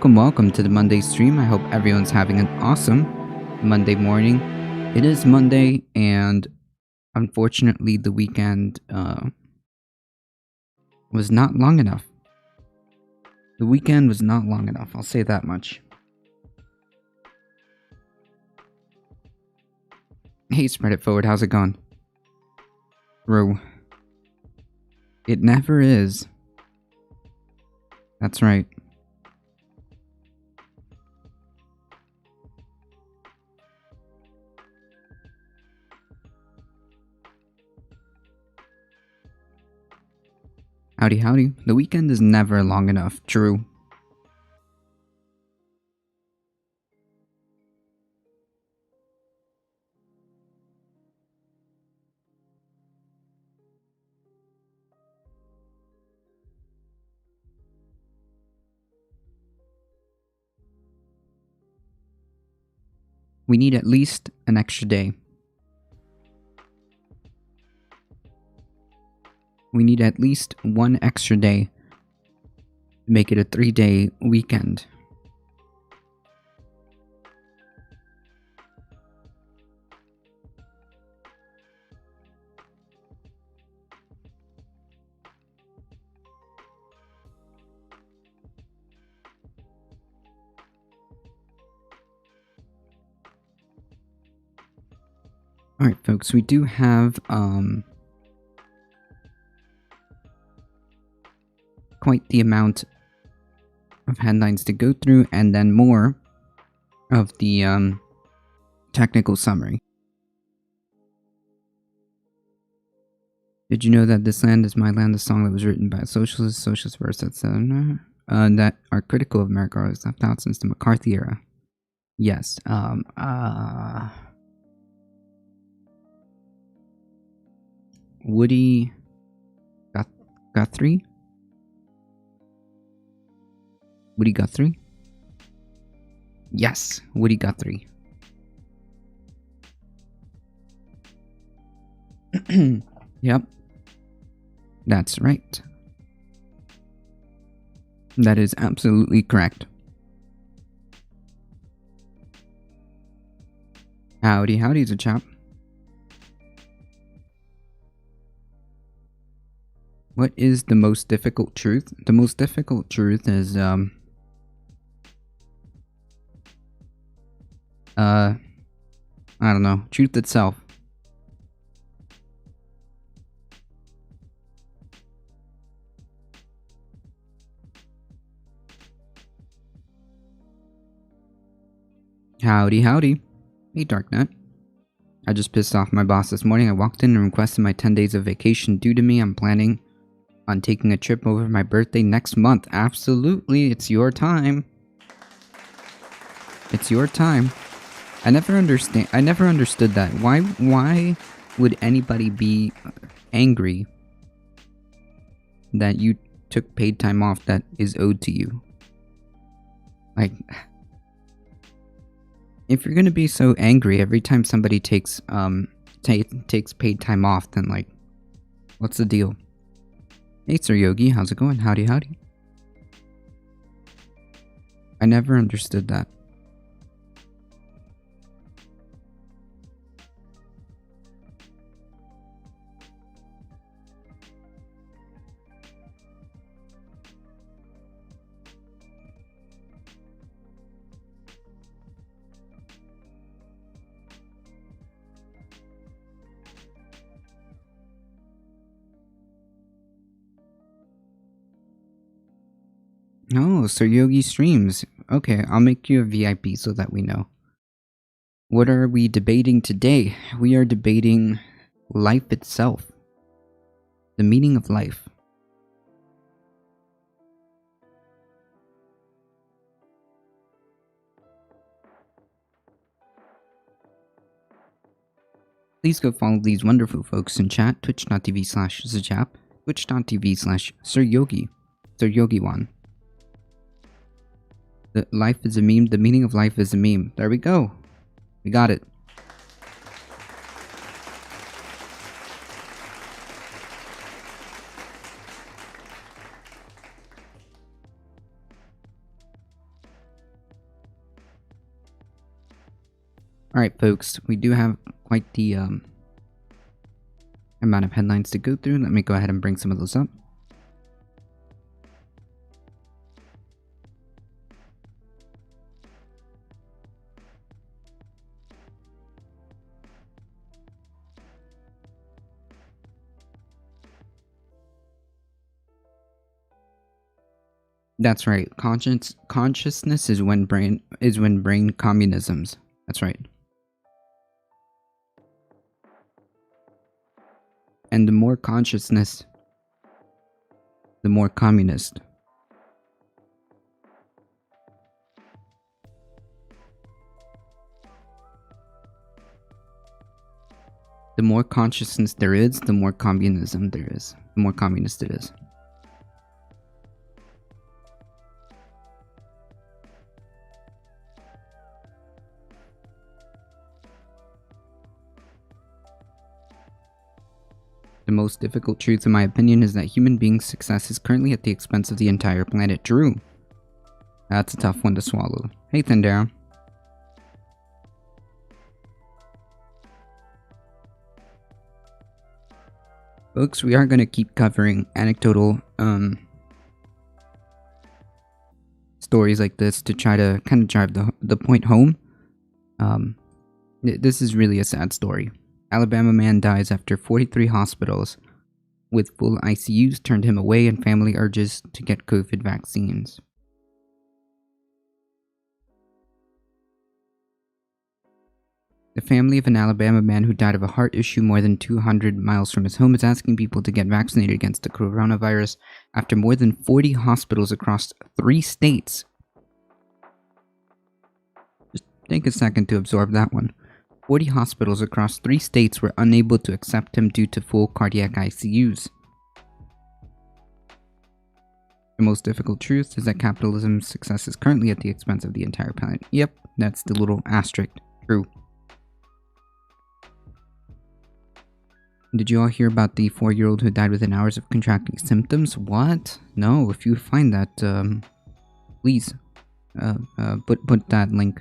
Welcome to the Monday stream. I hope everyone's having an awesome Monday morning. It is Monday, and unfortunately, the weekend was not long enough. The weekend was not long enough, I'll say that much. Hey, Spread It Forward, how's it going? Bro. It never is. That's right. Howdy. The weekend is never long enough, true. We need at least an extra day. We need at least one extra day to make it a 3-day weekend. Alright folks, we do have quite the amount of headlines to go through, and then more of the technical summary. Did you know that This Land Is My Land, a song that was written by a socialist verse that are critical of America was left out since the McCarthy era? Yes. Woody Guthrie? Woody Guthrie? Yes, Woody Guthrie. Yep. That's right. That is absolutely correct. Howdy's a chap. What is the most difficult truth? The most difficult truth is, I don't know, truth itself. Howdy. Hey, Darknet. I just pissed off my boss this morning. I walked in and requested my 10 days of vacation due to me. I'm planning on taking a trip over my birthday next month. Absolutely, it's your time. It's your time. I never understood that. Why would anybody be angry that you took paid time off that is owed to you? Like, if you're gonna be so angry every time somebody takes paid time off, then like, what's the deal? Hey Sir Yogi, how's it going? Howdy. I never understood that. Oh, Sir Yogi streams. Okay, I'll make you a VIP so that we know. What are we debating today? We are debating life itself. The meaning of life. Please go follow these wonderful folks in chat. Twitch.tv/Zajap. Twitch.tv/SirYogi. SirYogi1. Life is a meme. The meaning of life is a meme. There we go. We got it. Alright, folks. We do have quite the amount of headlines to go through. Let me go ahead and bring some of those up. That's right. Consciousness is when brain communisms. That's right. And the more consciousness, the more communist. The more consciousness there is, the more communism there is. The more communist it is. The most difficult truth, in my opinion, is that human beings' success is currently at the expense of the entire planet. True. That's a tough one to swallow. Hey, Thundera. Folks, we are going to keep covering anecdotal stories like this to try to kind of drive the point home. This is really a sad story. Alabama man dies after 43 hospitals with full ICUs turned him away, and family urges to get COVID vaccines. The family of an Alabama man who died of a heart issue more than 200 miles from his home is asking people to get vaccinated against the coronavirus after more than 40 hospitals across 3 states. Just take a second to absorb that one. 40 hospitals across 3 states were unable to accept him due to full cardiac ICUs. The most difficult truth is that capitalism's success is currently at the expense of the entire planet. Yep, that's the little asterisk. True. Did you all hear about the 4-year-old who died within hours of contracting symptoms? What? No, if you find that, please, put that link.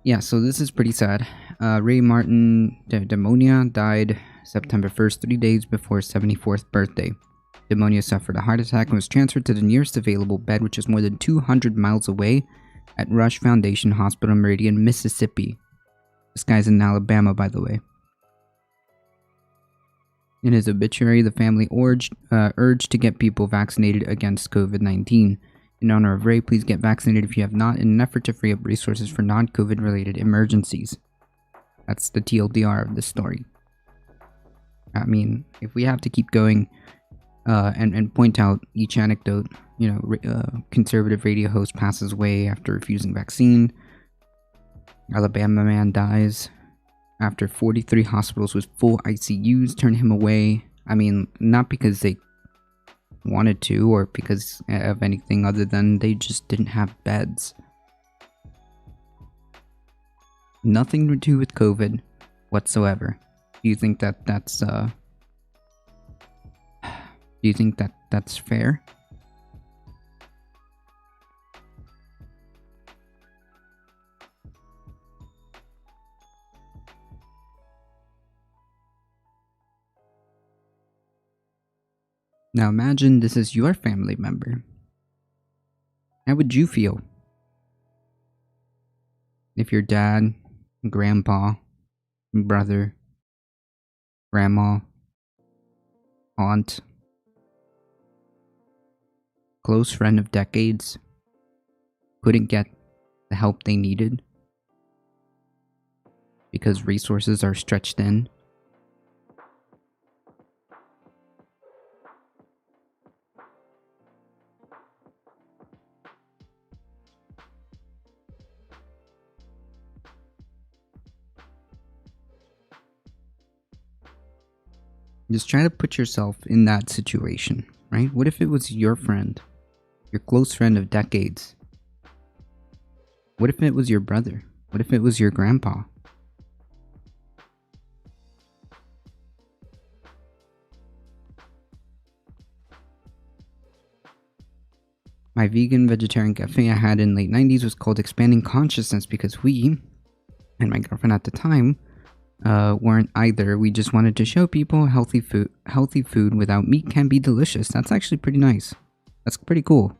Yeah, so this is pretty sad. Ray Martin Demonia died September 1st, 3 days before his 74th birthday. Demonia suffered a heart attack and was transferred to the nearest available bed, which is more than 200 miles away, at Rush Foundation Hospital, Meridian, Mississippi. This guy's in Alabama, by the way. In his obituary, the family urged to get people vaccinated against COVID-19. In honor of Ray, please get vaccinated if you have not, in an effort to free up resources for non-COVID related emergencies. That's the TLDR of this story. I mean, if we have to keep going and point out each anecdote, you know, conservative radio host passes away after refusing vaccine. Alabama man dies after 43 hospitals with full ICUs turn him away. I mean, not because they wanted to or because of anything other than they just didn't have beds. Nothing to do with COVID whatsoever. Do you think that that's fair? Now imagine this is your family member. How would you feel if your dad, grandpa, brother, grandma, aunt, close friend of decades couldn't get the help they needed because resources are stretched thin? Just try to put yourself in that situation, right? What if it was your friend? Your close friend of decades. What if it was your brother? What if it was your grandpa? My vegan vegetarian cafe I had in late 90s was called Expanding Consciousness because we, and my girlfriend at the time, weren't either. We just wanted to show people healthy food without meat can be delicious. That's actually pretty nice. That's pretty cool.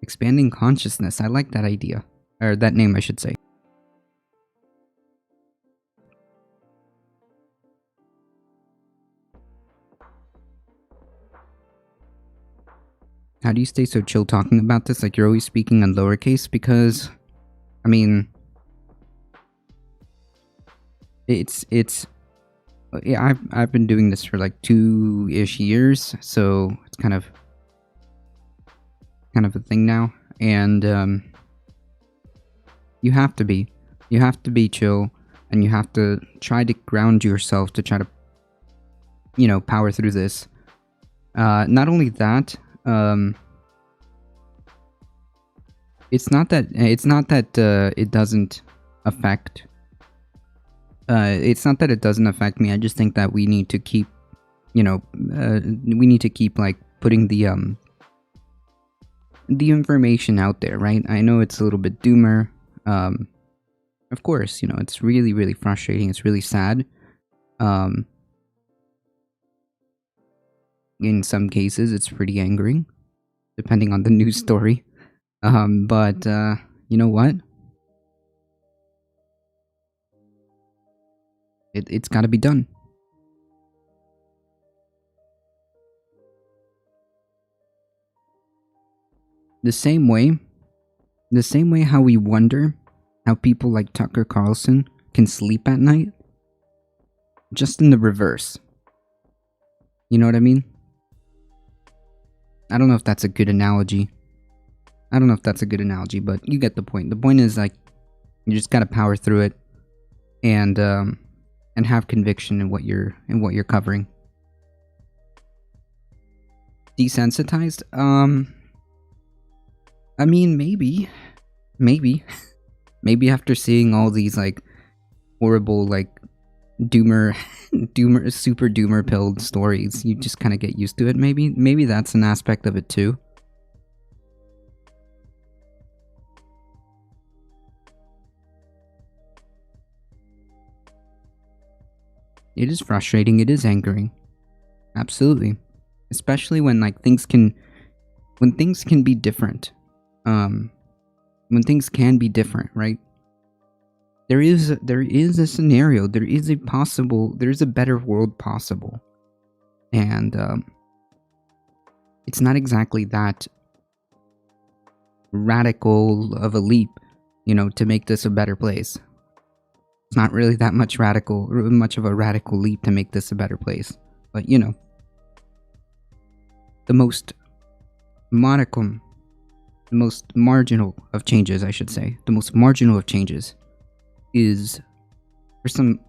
Expanding Consciousness. I like that idea. Or that name, I should say. How do you stay so chill talking about this? Like you're always speaking on lowercase? Because, I mean, yeah, I've been doing this for like 2-ish years, so it's kind of a thing now. And you have to be chill, and you have to try to ground yourself to try to, power through this. Not only that, it's not that it doesn't affect. It's not that it doesn't affect me. I just think that we need to keep, like putting the information out there, right? I know it's a little bit doomer. Of course, it's really, really frustrating. It's really sad. In some cases, it's pretty angering, depending on the news story. But you know what? It's got to be done. The same way how we wonder how people like Tucker Carlson can sleep at night, just in the reverse. You know what I mean? I don't know if that's a good analogy. But you get the point. The point is, like, you just gotta power through it, and have conviction in what you're covering. Desensitized? I mean, maybe after seeing all these like horrible like super doomer pilled stories, you just kind of get used to it. Maybe that's an aspect of it too. It is frustrating. It is angering. Absolutely. Especially when like things can be different. When things can be different, right? There is a scenario. There is a better world possible. And it's not exactly that radical of a leap, to make this a better place. It's not really that much of a radical leap to make this a better place. But, the most modicum, the most marginal of changes, I should say, the most marginal of changes is, for some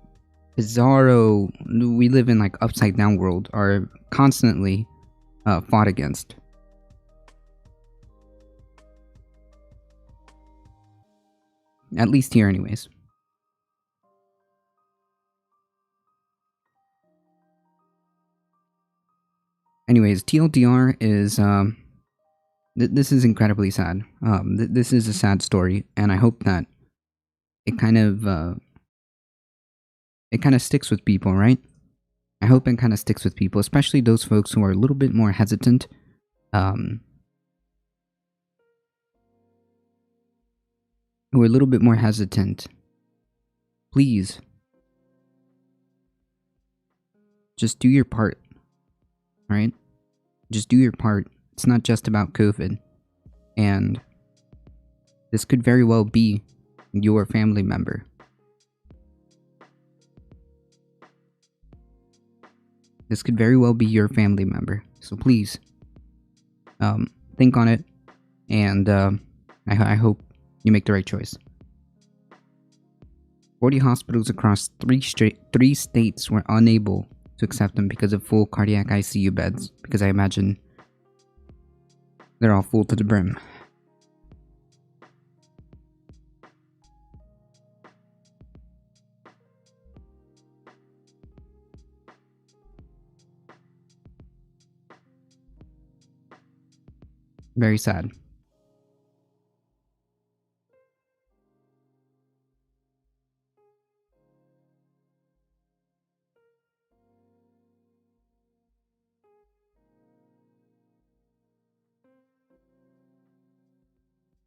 bizarro, we live in like upside down world, are constantly fought against. At least here anyways. Anyways, TLDR is, this is incredibly sad. This is a sad story, and I hope that it kind of sticks with people, right? I hope it kind of sticks with people, especially those folks who are a little bit more hesitant. Please, just do your part, right? Just do your part. It's not just about COVID. And this could very well be your family member. So please, think on it, and I hope you make the right choice. 40 hospitals across three states were unable to accept them because of full cardiac ICU beds. Because I imagine They're all full to the brim. Very sad.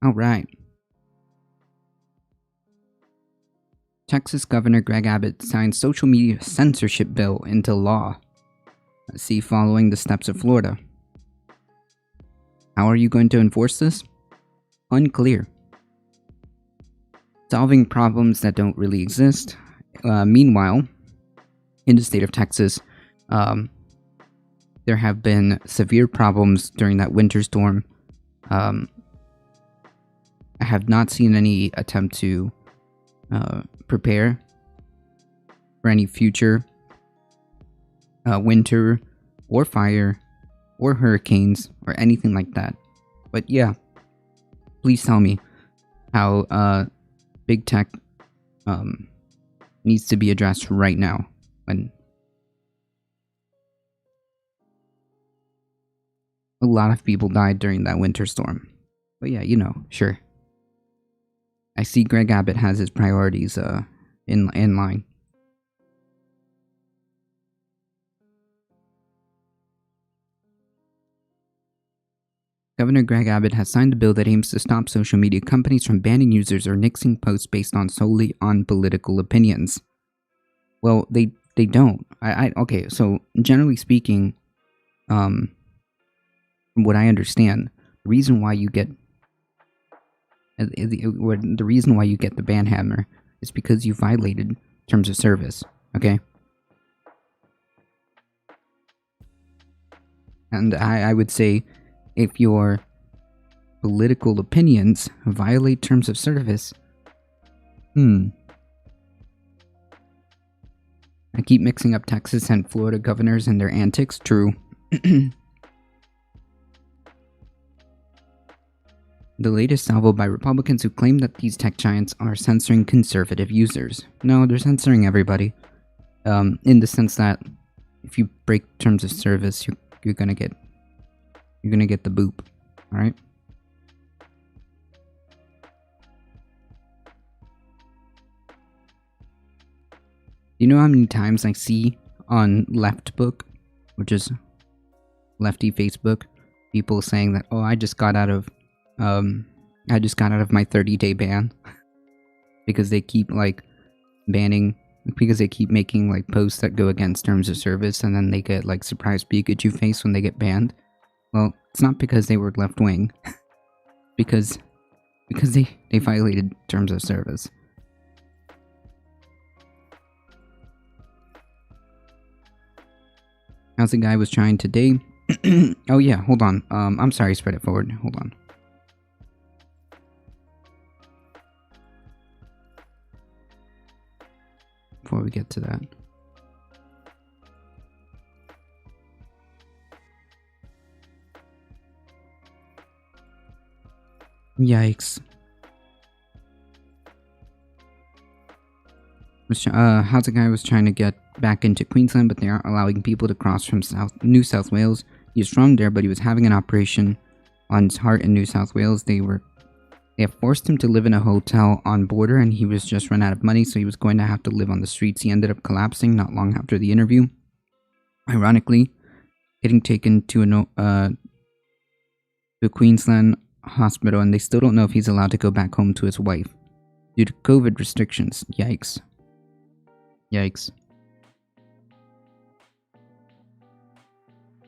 All right. Texas Governor Greg Abbott signed social media censorship bill into law. See, following the steps of Florida. How are you going to enforce this? Unclear. Solving problems that don't really exist. Meanwhile, in the state of Texas, there have been severe problems during that winter storm. I have not seen any attempt to prepare for any future winter or fire or hurricanes or anything like that. But yeah, please tell me how big tech needs to be addressed right now. When a lot of people died during that winter storm. But yeah, sure. I see Greg Abbott has his priorities in line. Governor Greg Abbott has signed a bill that aims to stop social media companies from banning users or nixing posts based solely on political opinions. Well, they don't. Okay, so generally speaking, from what I understand, the reason why you get the ban hammer is because you violated terms of service, okay? And I would say if your political opinions violate terms of service, I keep mixing up Texas and Florida governors and their antics, true. The latest salvo by Republicans who claim that these tech giants are censoring conservative users. No, they're censoring everybody. In the sense that if you break terms of service, you're gonna get the boop. Alright? You know how many times I see on Leftbook, which is Lefty Facebook, people saying that, oh, I just got out of my 30-day ban because they keep banning, because they keep making posts that go against terms of service, and then they get surprise Pikachu face when they get banned. Well, it's not because they were left wing, because they violated terms of service. How's the guy was trying today? Oh yeah, hold on. I'm sorry, spread it forward. Hold on. Before we get to that. Yikes. How's a guy was trying to get back into Queensland, but they aren't allowing people to cross from New South Wales. He was strong there, but he was having an operation on his heart in New South Wales. They have forced him to live in a hotel on border, and he was just run out of money, so he was going to have to live on the streets. He ended up collapsing not long after the interview. Ironically, getting taken to a Queensland hospital, and they still don't know if he's allowed to go back home to his wife due to COVID restrictions. Yikes. Yikes.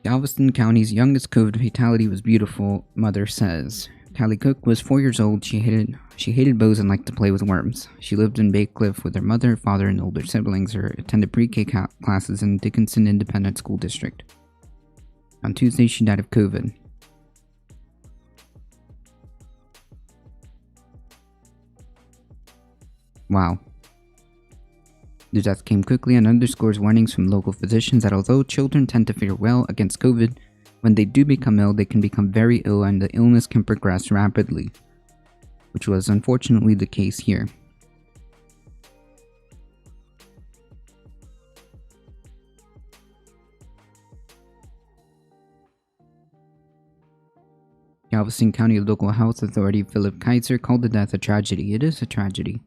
Galveston County's youngest COVID fatality was beautiful, mother says. Callie Cook was 4 years old. She hated bows and liked to play with worms. She lived in Bay Cliff with her mother, father, and older siblings. Her attended pre-K classes in Dickinson Independent School District. On Tuesday, she died of COVID. Wow. The death came quickly and underscores warnings from local physicians that although children tend to fare well against COVID, When they do become ill, they can become very ill and the illness can progress rapidly, which was unfortunately the case here. Galveston County Local Health Authority Philip Kaiser called the death a tragedy. It is a tragedy.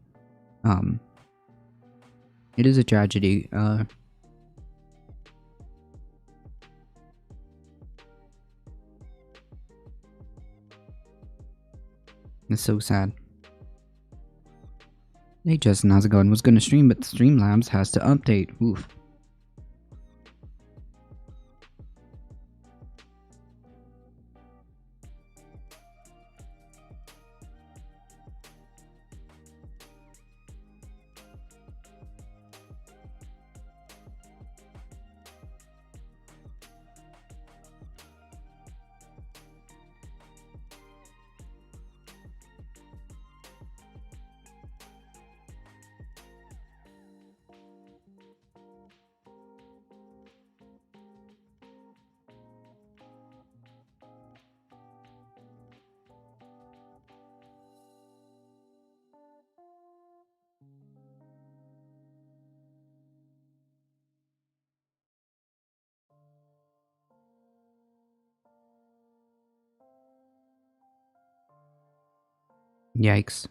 It is a tragedy. It's so sad. Hey Justin, how's it going? Was gonna stream, but Streamlabs has to update. Oof. Yikes.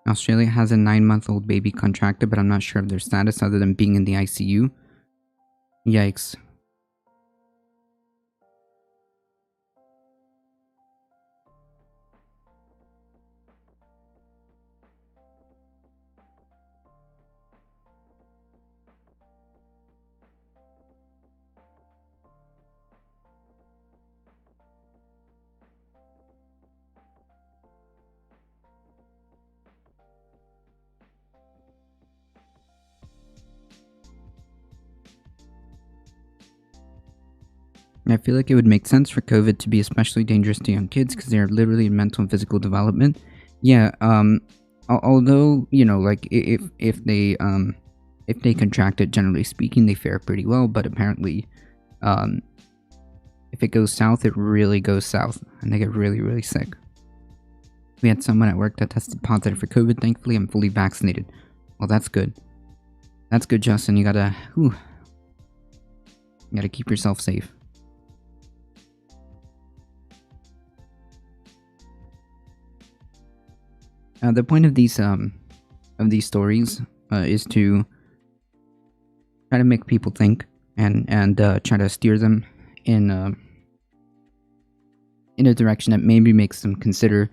Australia has a 9-month-old baby contracted, but I'm not sure of their status other than being in the ICU. Yikes. I feel like it would make sense for COVID to be especially dangerous to young kids because they are literally in mental and physical development. Yeah, although, you know, like if they contract it, generally speaking, they fare pretty well, but apparently, if it goes south, it really goes south, and they get really, really sick. We had someone at work that tested positive for COVID. Thankfully, I'm fully vaccinated. Well, that's good. That's good, Justin. You gotta keep yourself safe. The point of these stories is to try to make people think and try to steer them in a direction that maybe makes them consider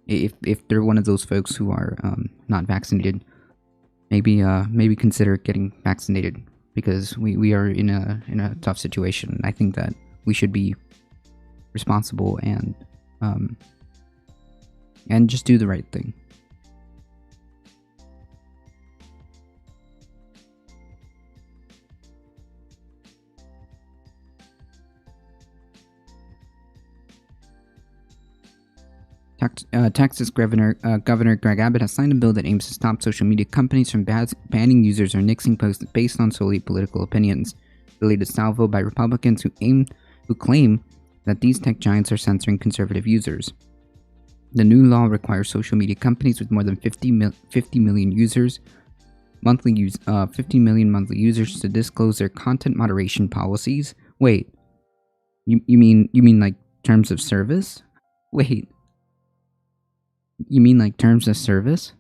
if they're one of those folks who are not vaccinated, maybe consider getting vaccinated, because we are in a tough situation. I think that we should be responsible and just do the right thing. Texas Governor Greg Abbott has signed a bill that aims to stop social media companies from banning users or nixing posts based on solely political opinions. The latest salvo by Republicans who claim that these tech giants are censoring conservative users. The new law requires social media companies with more than 50 million users, 50 million monthly users, to disclose their content moderation policies. Wait, you mean like terms of service? Wait, you mean like terms of service?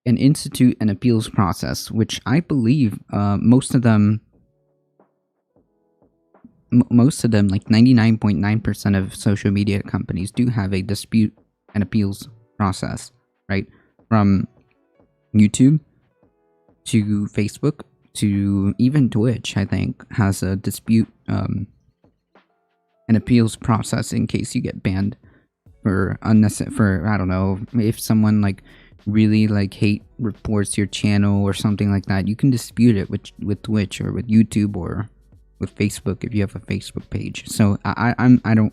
And institute an appeals process, which I believe most of them, like 99.9% of social media companies do have a dispute and appeals process, right? From YouTube to Facebook to even Twitch, I think, has a dispute and appeals process in case you get banned for unnecessary, for, I don't know, if someone like really like hate reports your channel or something like that, you can dispute it with Twitch or with YouTube or with Facebook if you have a Facebook page. So I don't.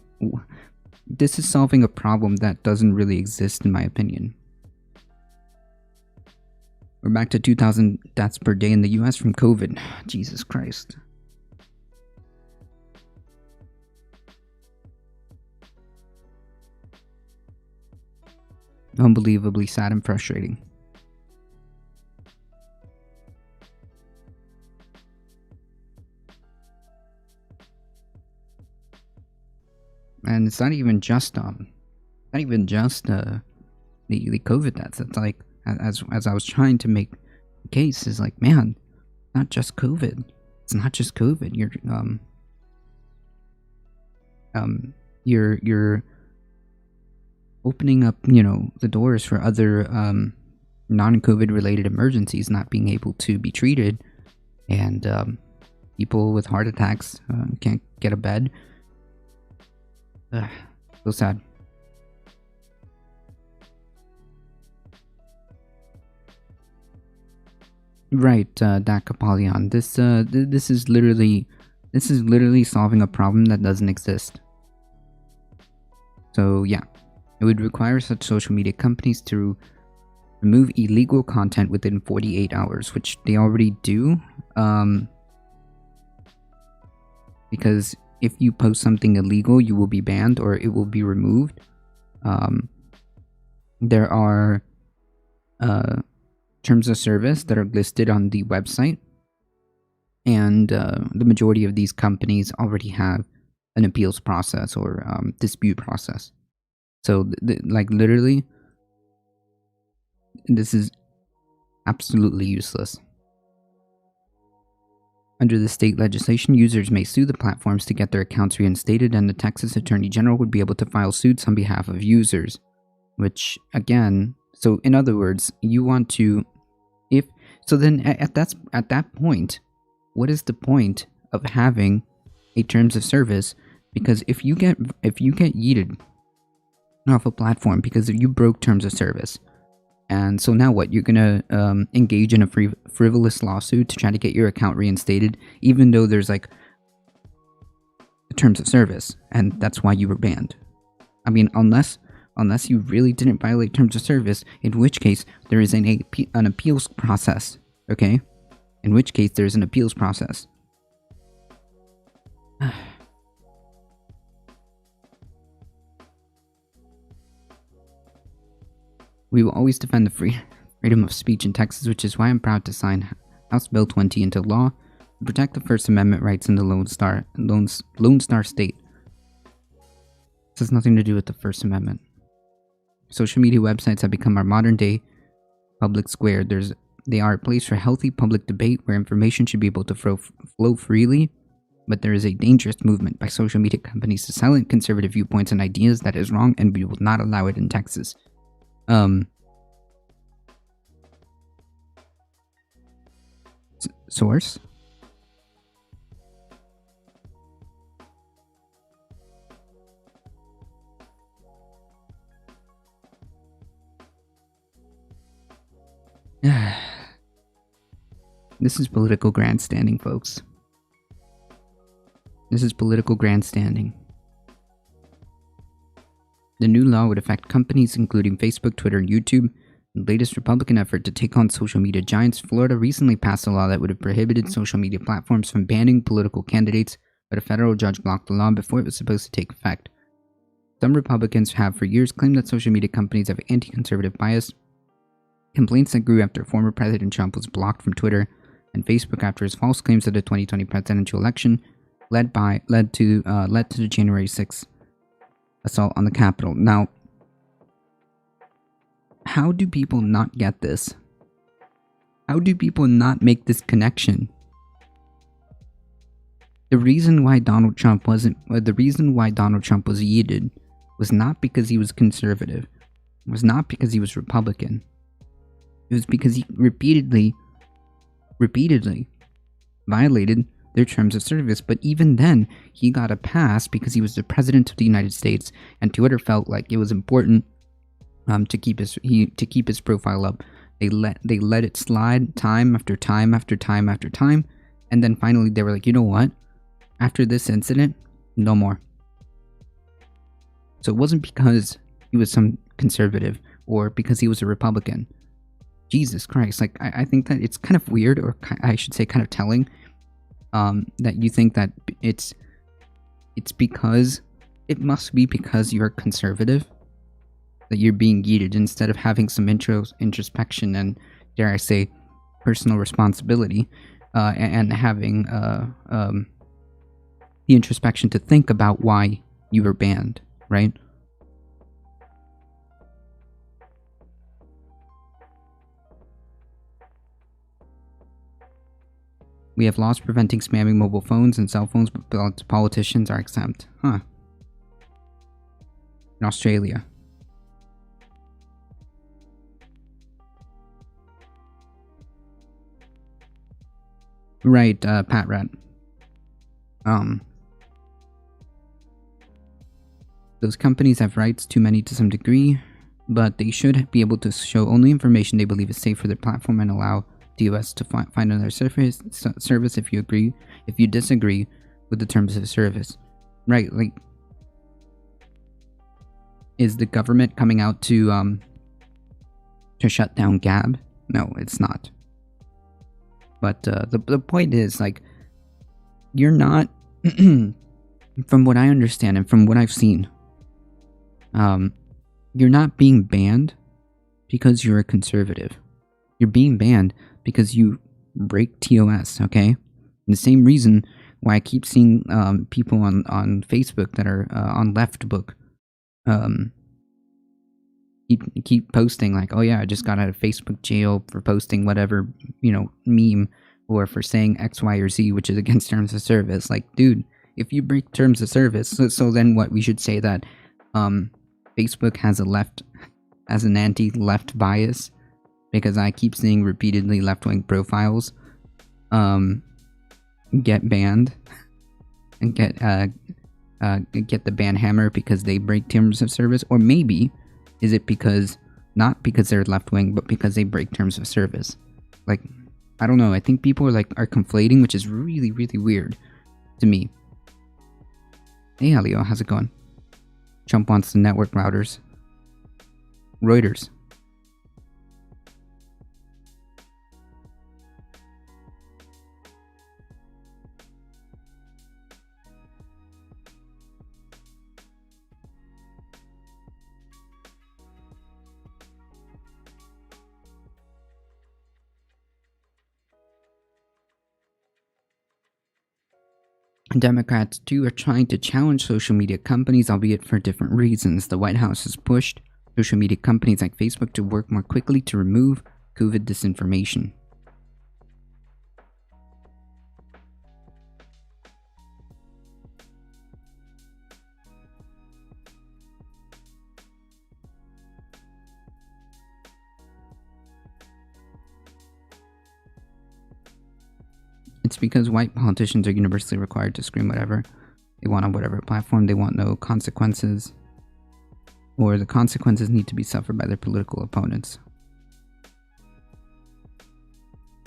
This is solving a problem that doesn't really exist, in my opinion. We're back to 2,000 deaths per day in the US from COVID. Jesus Christ. Unbelievably sad and frustrating. And it's not even just the COVID deaths. It's like, as I was trying to make the case, is like, man, not just COVID. It's not just COVID. You're opening up, the doors for other non-COVID related emergencies not being able to be treated, and people with heart attacks can't get a bed. So sad. Right, Dak Apollyon. This is literally solving a problem that doesn't exist. So yeah, it would require such social media companies to remove illegal content within 48 hours, which they already do. Because if you post something illegal, you will be banned or it will be removed. There are terms of service that are listed on the website, and the majority of these companies already have an appeals process or dispute process. So, literally, this is absolutely useless. Under the state legislation, users may sue the platforms to get their accounts reinstated, and the Texas Attorney General would be able to file suits on behalf of users. Which, again, so in other words, you want to, then at that point, what is the point of having a terms of service? Because if you get yeeted off a platform because you broke terms of service, and so now what? You're gonna engage in a frivolous lawsuit to try to get your account reinstated, even though there's like terms of service, and that's why you were banned. I mean, unless you really didn't violate terms of service, in which case there is an appeals process. Okay, in which case there is an appeals process. We will always defend the freedom of speech in Texas, which is why I'm proud to sign House Bill 20 into law to protect the First Amendment rights in the Lone Star State. This has nothing to do with the First Amendment. Social media websites have become our modern-day public square. They are a place for healthy public debate where information should be able to flow freely, but there is a dangerous movement by social media companies to silence conservative viewpoints and ideas that is wrong, and we will not allow it in Texas. Source? This is political grandstanding, folks. This is political grandstanding. The new law would affect companies including Facebook, Twitter, and YouTube. In the latest Republican effort to take on social media giants, Florida recently passed a law that would have prohibited social media platforms from banning political candidates, but a federal judge blocked the law before it was supposed to take effect. Some Republicans have for years claimed that social media companies have anti-conservative bias. Complaints that grew after former President Trump was blocked from Twitter and Facebook after his false claims of the 2020 presidential election led to the January 6th assault on the Capitol. Now, how do people not get this? How do people not make this connection? The reason why Donald Trump was yeeted was not because he was conservative. It was not because he was Republican. It was because he repeatedly violated their terms of service. But even then, he got a pass because he was the president of the United States, and Twitter felt like it was important to keep his profile up. They let it slide time after time after time after time, and then finally they were like, you know what? After this incident, no more. So it wasn't because he was some conservative or because he was a Republican. Jesus Christ. Like, I think that it's kind of weird, or I should say kind of telling, that you think that it's because, it must be because you're conservative that you're being yeeted, instead of having some introspection and, dare I say, personal responsibility, and having the introspection to think about why you were banned, right? We have laws preventing spamming mobile phones and cell phones, but politicians are exempt. Huh. In Australia. Right, Pat Rat. Those companies have rights, too many to some degree, but they should be able to show only information they believe is safe for their platform and allow the US to find another service if you disagree with the terms of service. Right, like, is the government coming out to shut down Gab? No, it's not. But the point is, like, you're not, from what I understand and from what I've seen, you're not being banned because you're a conservative. You're being banned because you break TOS, okay? And the same reason why I keep seeing people on Facebook that are on Left Book keep posting like, oh yeah, I just got out of Facebook jail for posting whatever, meme, or for saying X, Y, or Z, which is against terms of service. Like, dude, if you break terms of service, so then what? We should say that Facebook has an anti-left bias, because I keep seeing repeatedly left-wing profiles get banned and get the ban hammer because they break terms of service. Or maybe is it because, not because they're left-wing, but because they break terms of service? Like, I don't know. I think people are conflating, which is really, really weird to me. Hey, Elio, how's it going? Trump wants the network routers. Reuters. Democrats, too, are trying to challenge social media companies, albeit for different reasons. The White House has pushed social media companies like Facebook to work more quickly to remove COVID disinformation. It's because white politicians are universally required to scream whatever they want on whatever platform. They want no consequences, or the consequences need to be suffered by their political opponents.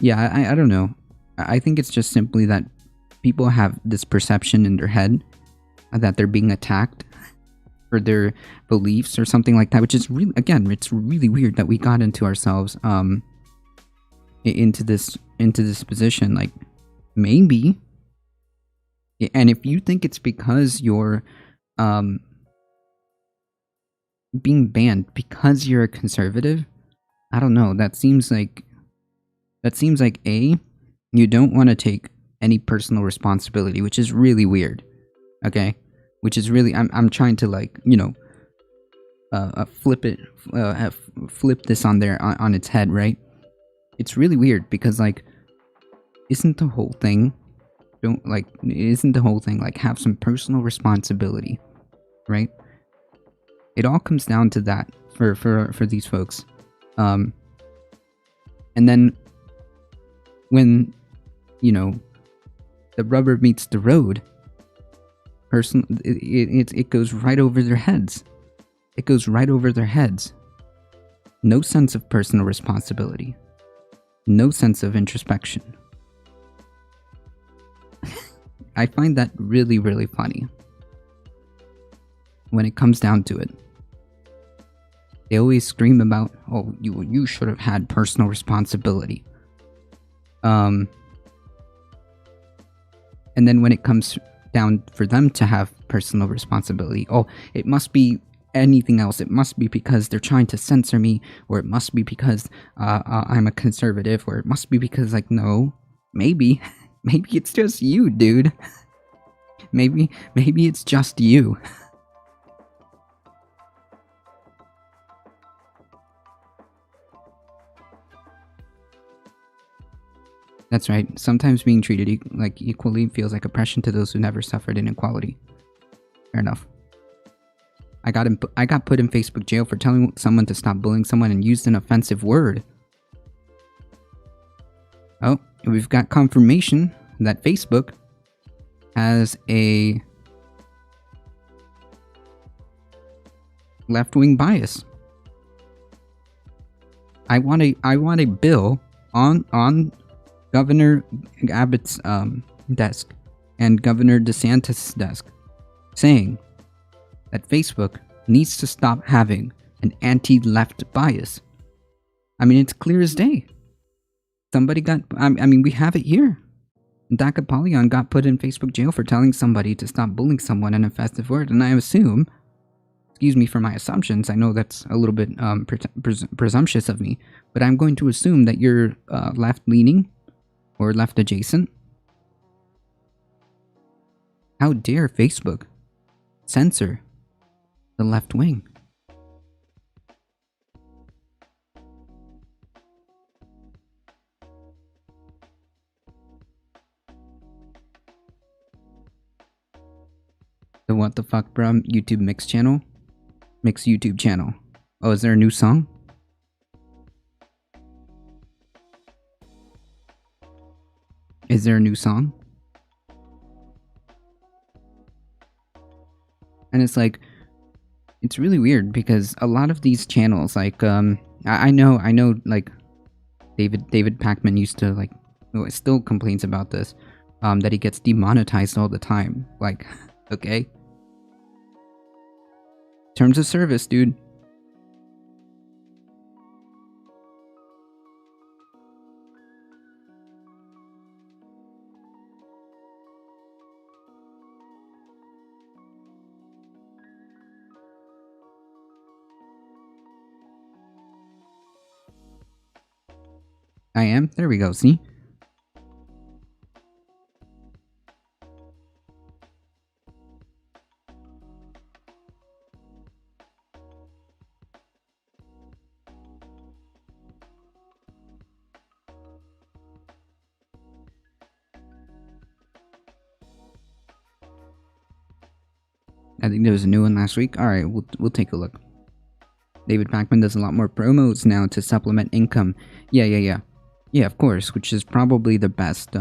Yeah, I don't know. I think it's just simply that people have this perception in their head that they're being attacked for their beliefs or something like that, which is really, again, it's really weird that we got into ourselves into this position. Like, maybe, and if you think it's because you're being banned because you're a conservative, I don't know. That seems like A, you don't want to take any personal responsibility, which is really weird. Okay, which is really, I'm trying to flip this on its head, right? It's really weird because isn't the whole thing have some personal responsibility, right? It all comes down to that for these folks. And then when, the rubber meets the road, it goes right over their heads. It goes right over their heads. No sense of personal responsibility. No sense of introspection. I find that really, really funny when it comes down to it. They always scream about, oh, you should have had personal responsibility. And then when it comes down for them to have personal responsibility, oh, it must be anything else. It must be because they're trying to censor me, or it must be because I'm a conservative, or it must be because, like, no, maybe it's just you, dude. maybe it's just you. That's right. Sometimes being treated equally feels like oppression to those who never suffered inequality. Fair enough. I got put in Facebook jail for telling someone to stop bullying someone and used an offensive word. Oh, we've got confirmation that Facebook has a left-wing bias. I want a bill on Governor Abbott's desk and Governor DeSantis' desk saying that Facebook needs to stop having an anti-left bias. I mean, it's clear as day. Somebody got... I mean, we have it here. Daka Polyon got put in Facebook jail for telling somebody to stop bullying someone in an offensive word, and I assume... Excuse me for my assumptions, I know that's a little bit presumptuous of me, but I'm going to assume that you're left-leaning or left-adjacent. How dare Facebook censor the left wing? The what the fuck, bruh? YouTube mix channel? Mix YouTube channel. Oh, is there a new song? Is there a new song? And it's like, it's really weird because a lot of these channels, like, I know, like, David Pacman used to, like, still complains about this, that he gets demonetized all the time. Like, okay. Terms of service, dude. I am? There we go, see? I think there was a new one last week. Alright, we'll take a look. David Pacman does a lot more promos now to supplement income. Yeah, of course, which is probably the best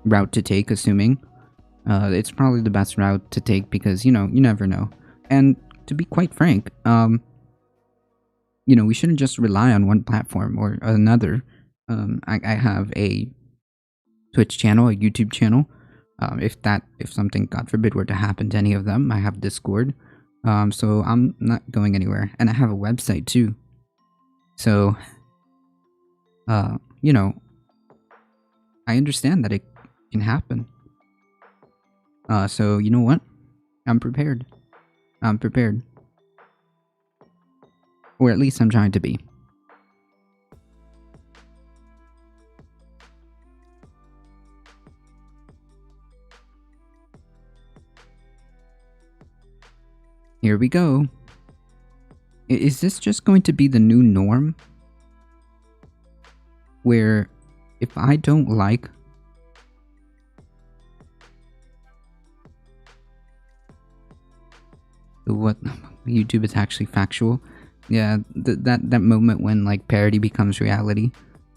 route to take, assuming. It's probably the best route to take because, you know, you never know. And to be quite frank, you know, we shouldn't just rely on one platform or another. I have a Twitch channel, a YouTube channel. If something, God forbid, were to happen to any of them, I have Discord. So I'm not going anywhere. And I have a website too. So, you know, I understand that it can happen. So you know what? I'm prepared. Or at least I'm trying to be. Here we go. Is this just going to be the new norm? Where if I don't like what YouTube is actually factual, yeah, that moment when like parody becomes reality,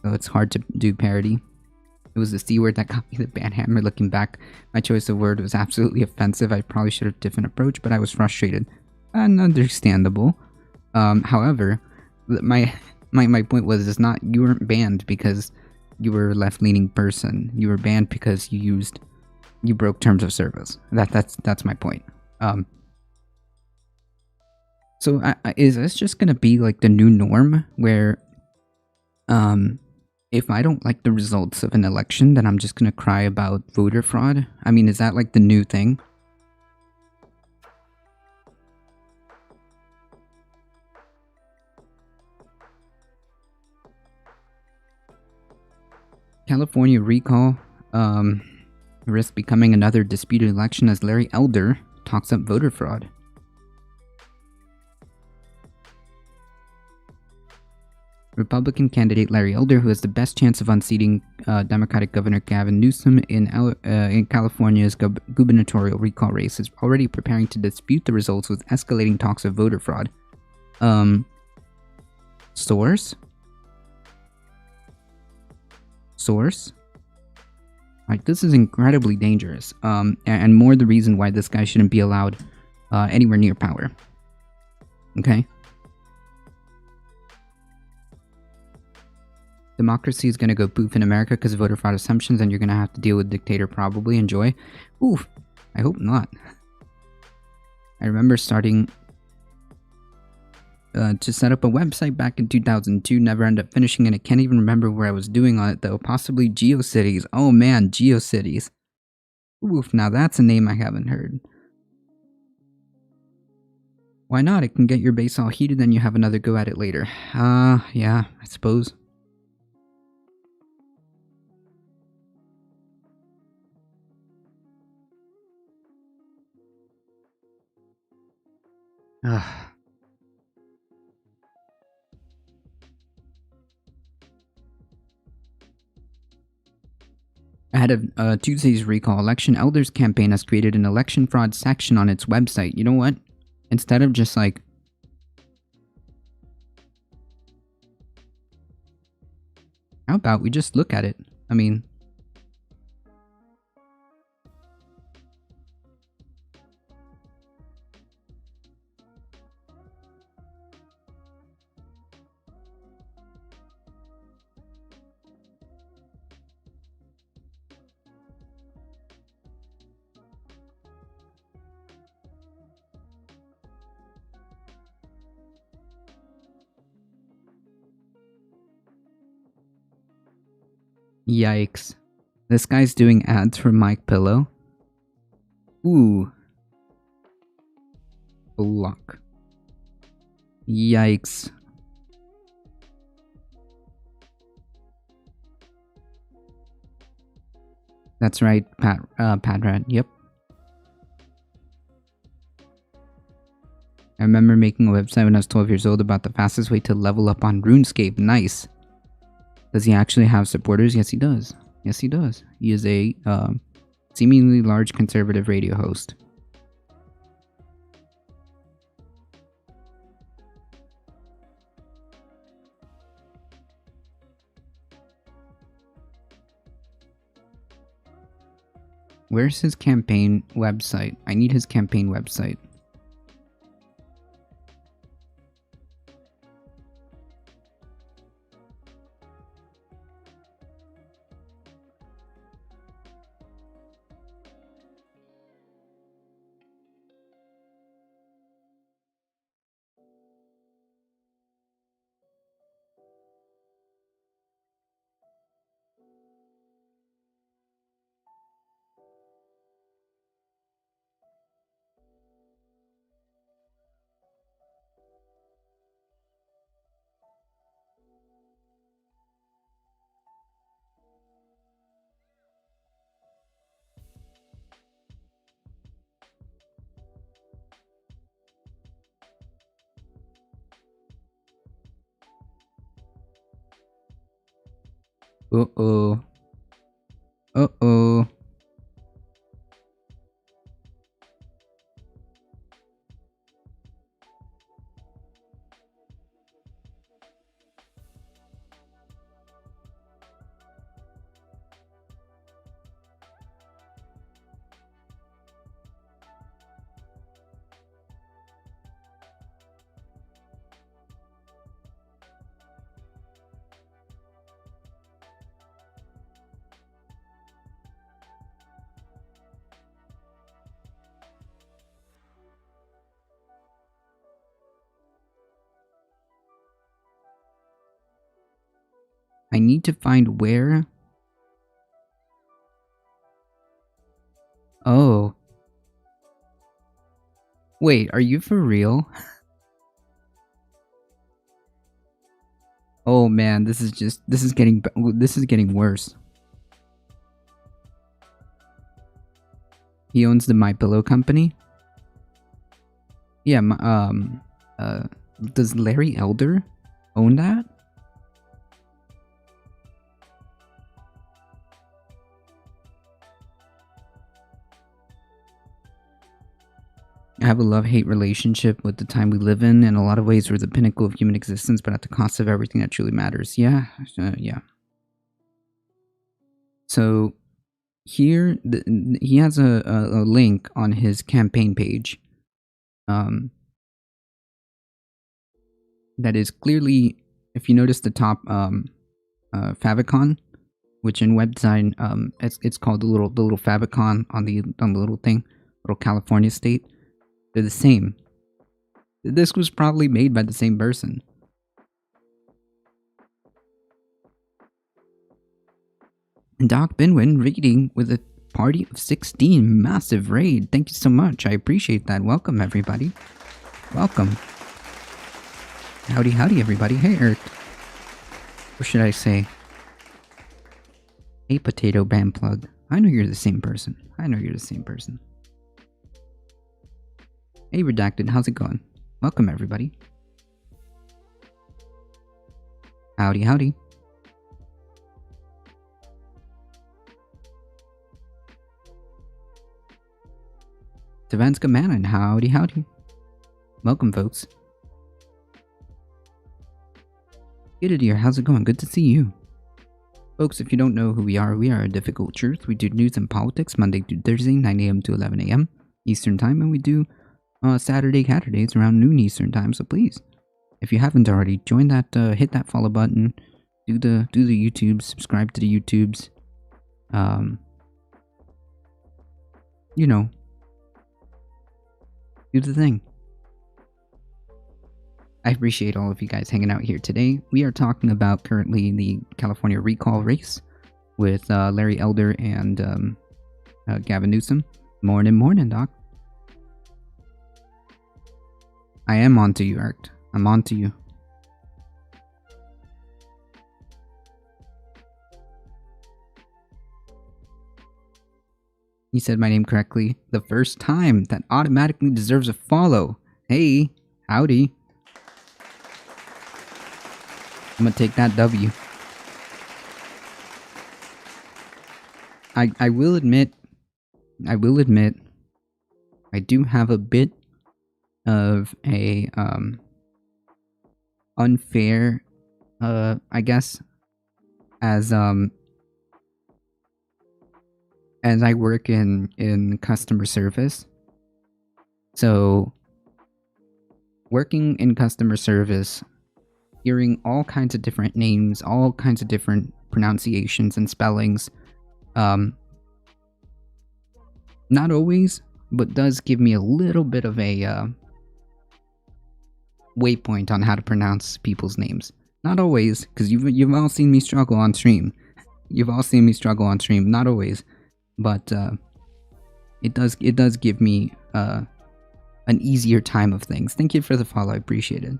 so it's hard to do parody. It was the C word that got me the ban hammer. Looking back, my choice of word was absolutely offensive. I probably should have a different approach, but I was frustrated. Understandable. However, my point was, it's not, you weren't banned because you were a left-leaning person. You were banned because you broke terms of service. That's my point. So is this just gonna be like the new norm where, um, if I don't like the results of an election, then I'm just gonna cry about voter fraud? I mean, is that like the new thing? California recall, um, risk becoming another disputed election as Larry Elder talks up voter fraud. Republican candidate Larry Elder, who has the best chance of unseating Democratic Governor Gavin Newsom in California's gubernatorial recall race, is already preparing to dispute the results with escalating talks of voter fraud. Source? Like, this is incredibly dangerous, and more the reason why this guy shouldn't be allowed anywhere near power. Okay? Democracy is going to go poof in America because of voter fraud assumptions, and you're going to have to deal with dictator probably. Enjoy. Oof. I hope not. I remember starting to set up a website back in 2002, never ended up finishing it. I can't even remember where I was doing on it though. Possibly GeoCities. Oh man, GeoCities. Oof, now that's a name I haven't heard. Why not? It can get your base all heated, then you have another go at it later. Yeah, I suppose. Ahead of Tuesday's recall election, Elder's campaign has created an election fraud section on its website. You know what? Instead of just like... How about we just look at it? I mean... Yikes. This guy's doing ads for Mike Pillow. Ooh. Block. Yikes. That's right, Padrat. Yep. I remember making a website when I was 12 years old about the fastest way to level up on RuneScape. Nice. Does he actually have supporters? Yes, he does. Yes, he does. He is a seemingly large conservative radio host. Where's his campaign website? I need his campaign website. Uh-oh. Uh-oh. I need to find where... Oh. Wait, are you for real? Oh man, this is getting worse. He owns the My Pillow company? Yeah, does Larry Elder own that? I have a love-hate relationship with the time we live in a lot of ways we're the pinnacle of human existence, but at the cost of everything that truly matters. Yeah, yeah. So, here, he has a link on his campaign page. That is clearly, if you notice the top, favicon, which in web design, it's called the little favicon on the little thing, little California state. They're the same. This was probably made by the same person. Doc Binwin reading with a party of 16. Massive raid. Thank you so much. I appreciate that. Welcome, everybody. Welcome. Howdy, howdy, everybody. Hey, Eric. What should I say? Hey, Potato Band Plug. I know you're the same person. Hey, Redacted. How's it going? Welcome, everybody. Howdy, howdy. Tavanska Manon. Howdy, howdy. Welcome, folks. Get it here. How's it going? Good to see you. Folks, if you don't know who we are a Difficult Truth. We do news and politics Monday through Thursday, 9 a.m. to 11 a.m. Eastern Time, and we do Saturdays around noon Eastern Time. So please, if you haven't already, join that, hit that follow button, do the YouTubes, subscribe to the YouTubes. You know, do the thing. I appreciate all of you guys hanging out here today. We are talking about currently the California recall race with Larry Elder and Gavin Newsom. Morning, Doc. I am on to you, Eric. I'm on to you. You said my name correctly the first time. That automatically deserves a follow. Hey, howdy. I'm gonna take that W. I will admit, I do have a bit of a, unfair, I guess, as I work in customer service. So, working in customer service, hearing all kinds of different names, all kinds of different pronunciations and spellings, not always, but does give me a little bit of a waypoint on how to pronounce people's names. Not always, because you've all seen me struggle on stream. Not always, but it does give me an easier time of things. Thank you for the follow. I appreciate it.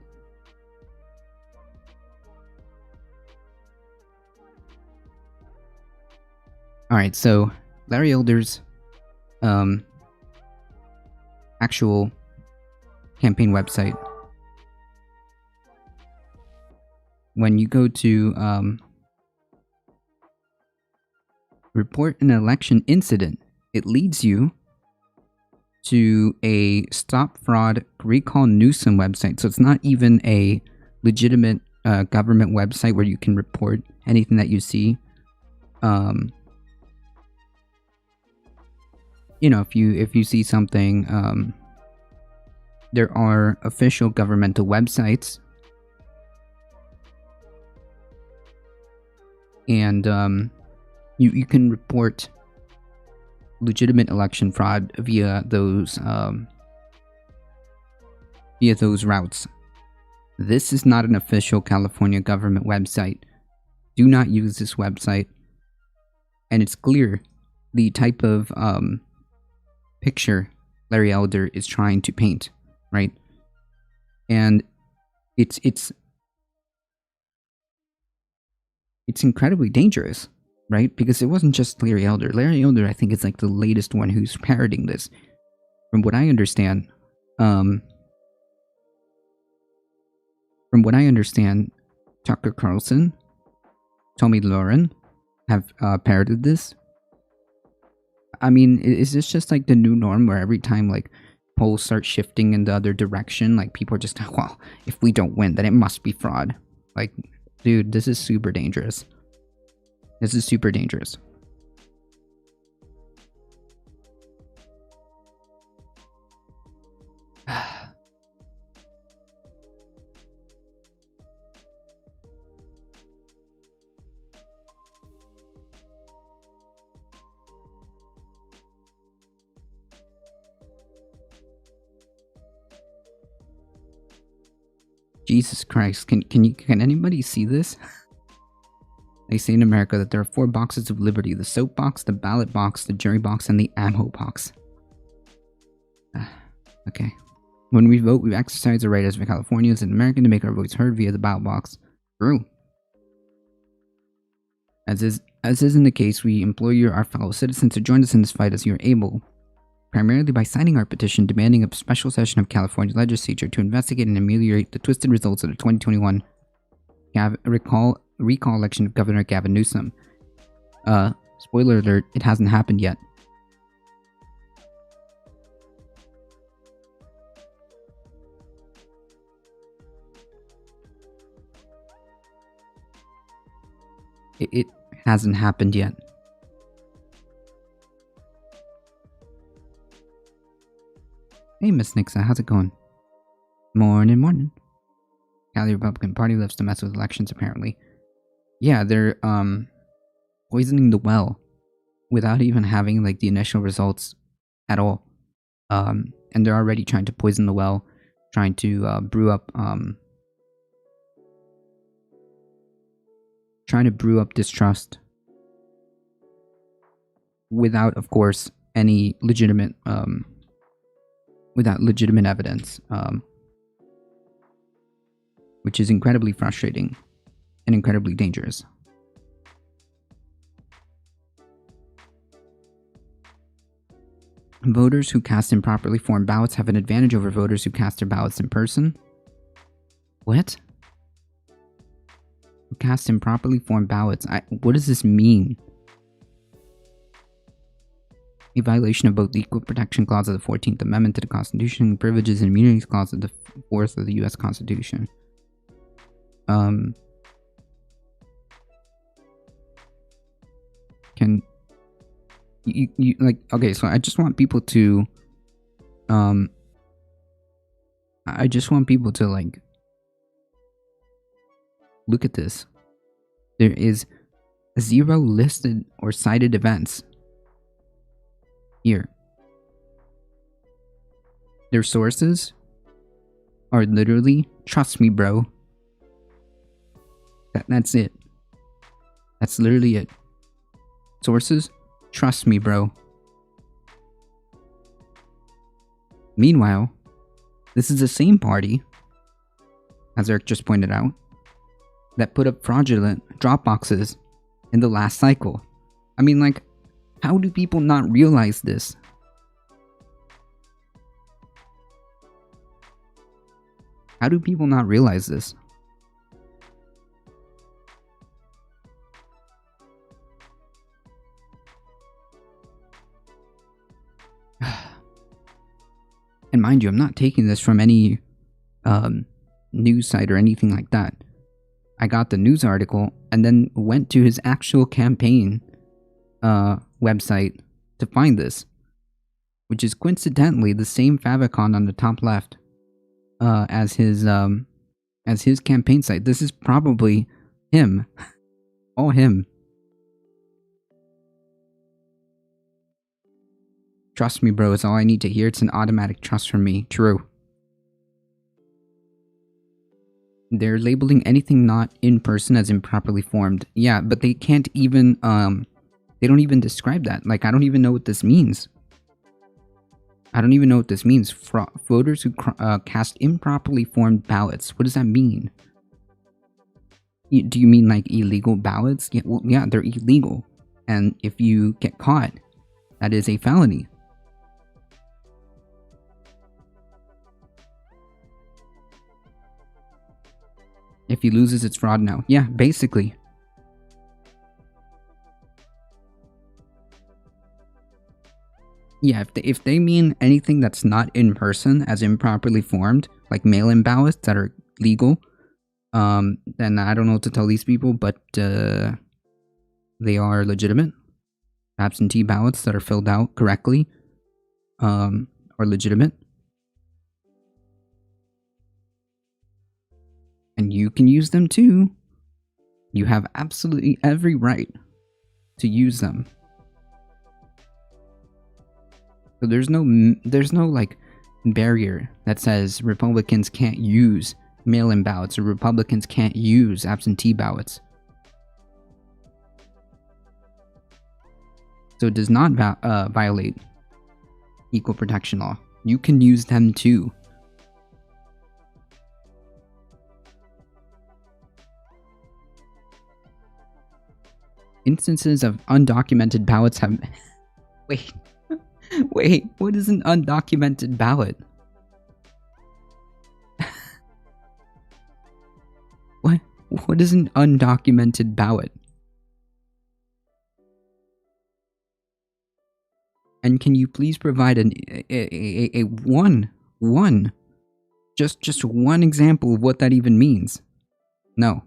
Alright, so Larry Elder's actual campaign website. When you go to report an election incident, it leads you to a Stop Fraud Recall Newsom website. So it's not even a legitimate government website where you can report anything that you see. You know, if you see something, there are official governmental websites, and you can report legitimate election fraud via those routes. This is not an official California government website. Do not use this website. And it's clear the type of picture Larry Elder is trying to paint, right? And it's incredibly dangerous, right? Because it wasn't just Larry Elder. Larry Elder, I think, is like the latest one who's parroting this. From what I understand, Tucker Carlson, Tommy Lauren have parroted this. I mean, is this just like the new norm where every time like polls start shifting in the other direction, like people are just, well, if we don't win, then it must be fraud. Like, dude, this is super dangerous. This is super dangerous. Jesus Christ, can anybody see this? They say in America that there are 4 boxes of liberty: the soap box, the ballot box, the jury box, and the ammo box. Okay. When we vote, we exercise our right as Californians and Americans to make our voice heard via the ballot box. True. As isn't the case, we implore you, our fellow citizens, to join us in this fight as you are able, primarily by signing our petition demanding a special session of California legislature to investigate and ameliorate the twisted results of the 2021 recall election of Governor Gavin Newsom. Spoiler alert, it hasn't happened yet. It hasn't happened yet. Hey, Miss Nixa, how's it going? Morning. Cali Republican Party loves to mess with elections, apparently. Yeah, they're, poisoning the well without even having, like, the initial results at all. And they're already trying to poison the well, trying to, brew up distrust without, of course, any legitimate, without legitimate evidence, which is incredibly frustrating and incredibly dangerous. Voters who cast improperly formed ballots have an advantage over voters who cast their ballots in person. What? Who cast improperly formed ballots? What does this mean? A violation of both the Equal Protection Clause of the 14th Amendment to the Constitution and Privileges and Immunities Clause of the 4th of the U.S. Constitution. Can you like, okay, so I just want people to like look at this. There is 0 listed or cited events here. Their sources are literally, trust me, bro. That's it. That's literally it. Sources, trust me, bro. Meanwhile, this is the same party, as Eric just pointed out, that put up fraudulent drop boxes in the last cycle. I mean, like, how do people not realize this? How do people not realize this? And mind you, I'm not taking this from any news site or anything like that. I got the news article and then went to his actual campaign website to find this, which is coincidentally the same favicon on the top left as his campaign site. This is probably him. All him. Trust me, bro, is all I need to hear. It's an automatic trust from me. True. They're labeling anything not in person as improperly formed. Yeah, but they can't even, they don't even describe that. Like, I don't even know what this means. I don't even know what this means. Voters who cast improperly formed ballots. What does that mean? Do you mean like illegal ballots? Yeah, well, yeah, they're illegal. And if you get caught, that is a felony. If he loses, it's fraud now. Yeah, basically. Yeah, if they mean anything that's not in person as improperly formed, like mail-in ballots that are legal, then I don't know what to tell these people, but they are legitimate. Absentee ballots that are filled out correctly are legitimate. And you can use them too. You have absolutely every right to use them. So there's no like barrier that says Republicans can't use mail-in ballots or Republicans can't use absentee ballots. So it does not violate equal protection law. You can use them too. Instances of undocumented ballots have... Wait. Wait, what is an undocumented ballot? What is an undocumented ballot? And can you please provide just one example of what that even means? No,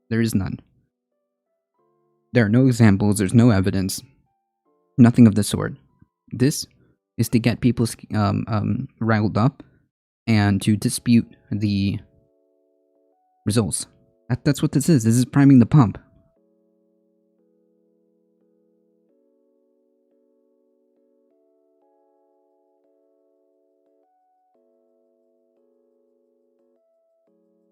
there is none. There are no examples, there's no evidence. Nothing of the sort. This is to get people riled up and to dispute the results. That's what this is. This is priming the pump.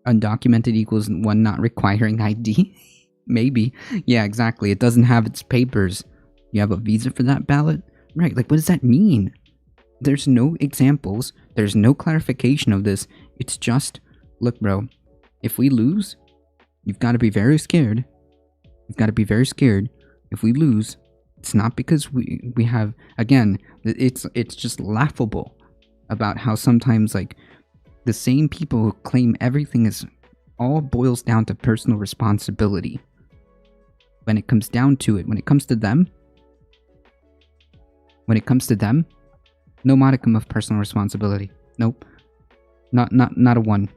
Undocumented equals one not requiring ID? Maybe. Yeah, exactly. It doesn't have its papers. You have a visa for that ballot? Right, like what does that mean? There's no examples. There's no clarification of this. It's just, look bro, if we lose, you've got to be very scared. You've got to be very scared. If we lose, it's not because we have, again, it's just laughable about how sometimes like the same people who claim everything is all boils down to personal responsibility. When it comes down to it, when it comes to them, no modicum of personal responsibility. Nope. Not a one.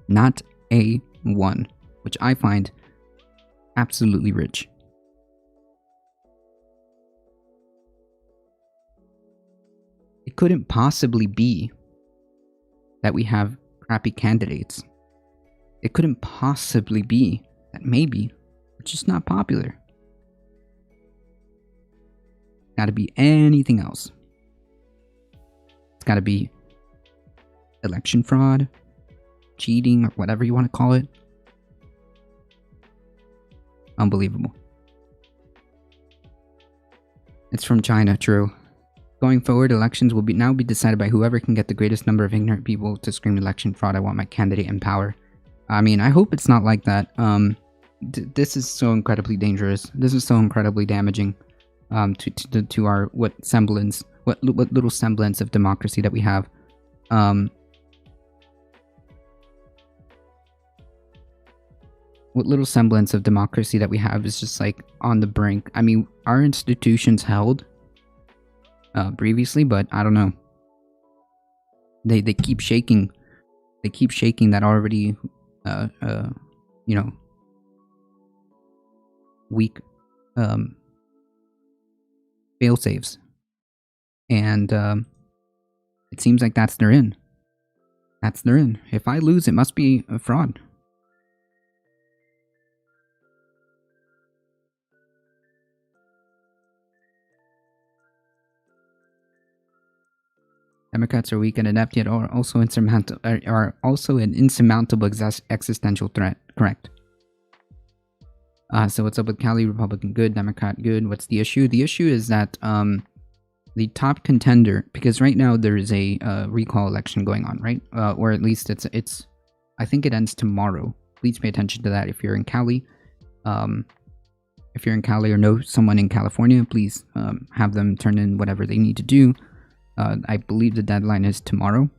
Not a one. Which I find absolutely rich. It couldn't possibly be that we have crappy candidates. It couldn't possibly be that maybe we're just not popular. It's gotta be anything else. It's gotta be election fraud, cheating, or whatever you want to call it. Unbelievable. It's from China, true. Going forward, elections will now be decided by whoever can get the greatest number of ignorant people to scream election fraud. I want my candidate in power. I mean, I hope it's not like that. This is so incredibly dangerous. This is so incredibly damaging to our what little semblance of democracy that we have. What little semblance of democracy that we have is just like on the brink. I mean, our institutions held previously, but I don't know. They keep shaking. They keep shaking that already, you know, weak fail safes, and it seems like that's their in. That's their in. If I lose, it must be a fraud. Democrats are weak and inept, yet are also an insurmountable existential threat. Correct. So what's up with Cali? Republican good, Democrat good. What's the issue? The issue is that the top contender, because right now there is a recall election going on, right? Or at least it's. I think it ends tomorrow. Please pay attention to that if you're in Cali. If you're in Cali or know someone in California, please have them turn in whatever they need to do. I believe the deadline is tomorrow.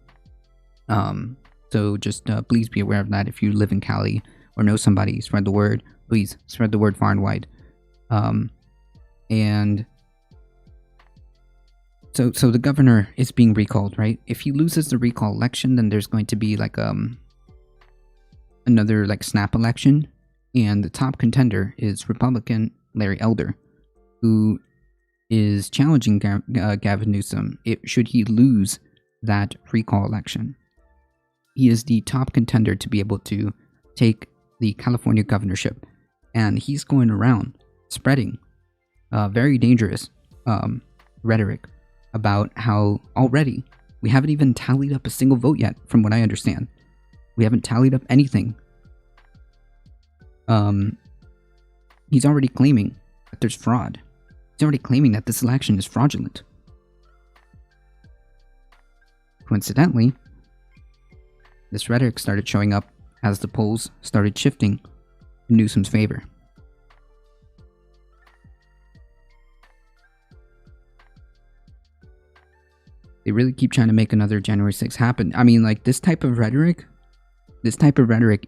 So just please be aware of that. If you live in Cali or know somebody, spread the word. Please spread the word far and wide. And so the governor is being recalled, right? If he loses the recall election, then there's going to be like another like snap election, and the top contender is Republican Larry Elder, who is challenging Gavin Newsom should he lose that recall election. He is the top contender to be able to take the California governorship, and he's going around spreading very dangerous rhetoric about how already we haven't even tallied up a single vote yet, from what I understand. We haven't tallied up anything. He's already claiming that there's fraud. He's already claiming that this election is fraudulent. Coincidentally, this rhetoric started showing up as the polls started shifting in Newsom's favor. They really keep trying to make another January 6th happen. I mean, like, this type of rhetoric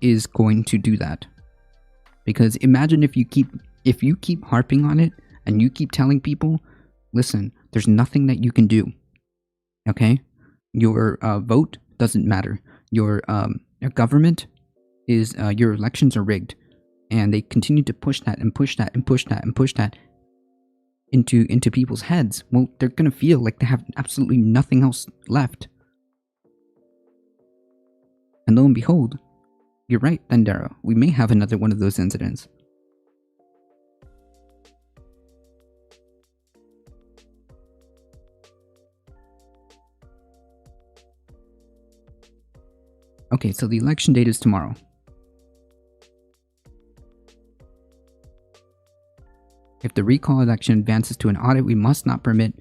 is going to do that. Because imagine if you keep harping on it and you keep telling people, listen, there's nothing that you can do. Okay? Your vote doesn't matter. Your government is your elections are rigged. And they continue to push that and push that and push that and push that into people's heads. Well, they're gonna feel like they have absolutely nothing else left. And lo and behold, you're right, Dendera. We may have another one of those incidents. Okay, so the election date is tomorrow. If the recall election advances to an audit, we must not permit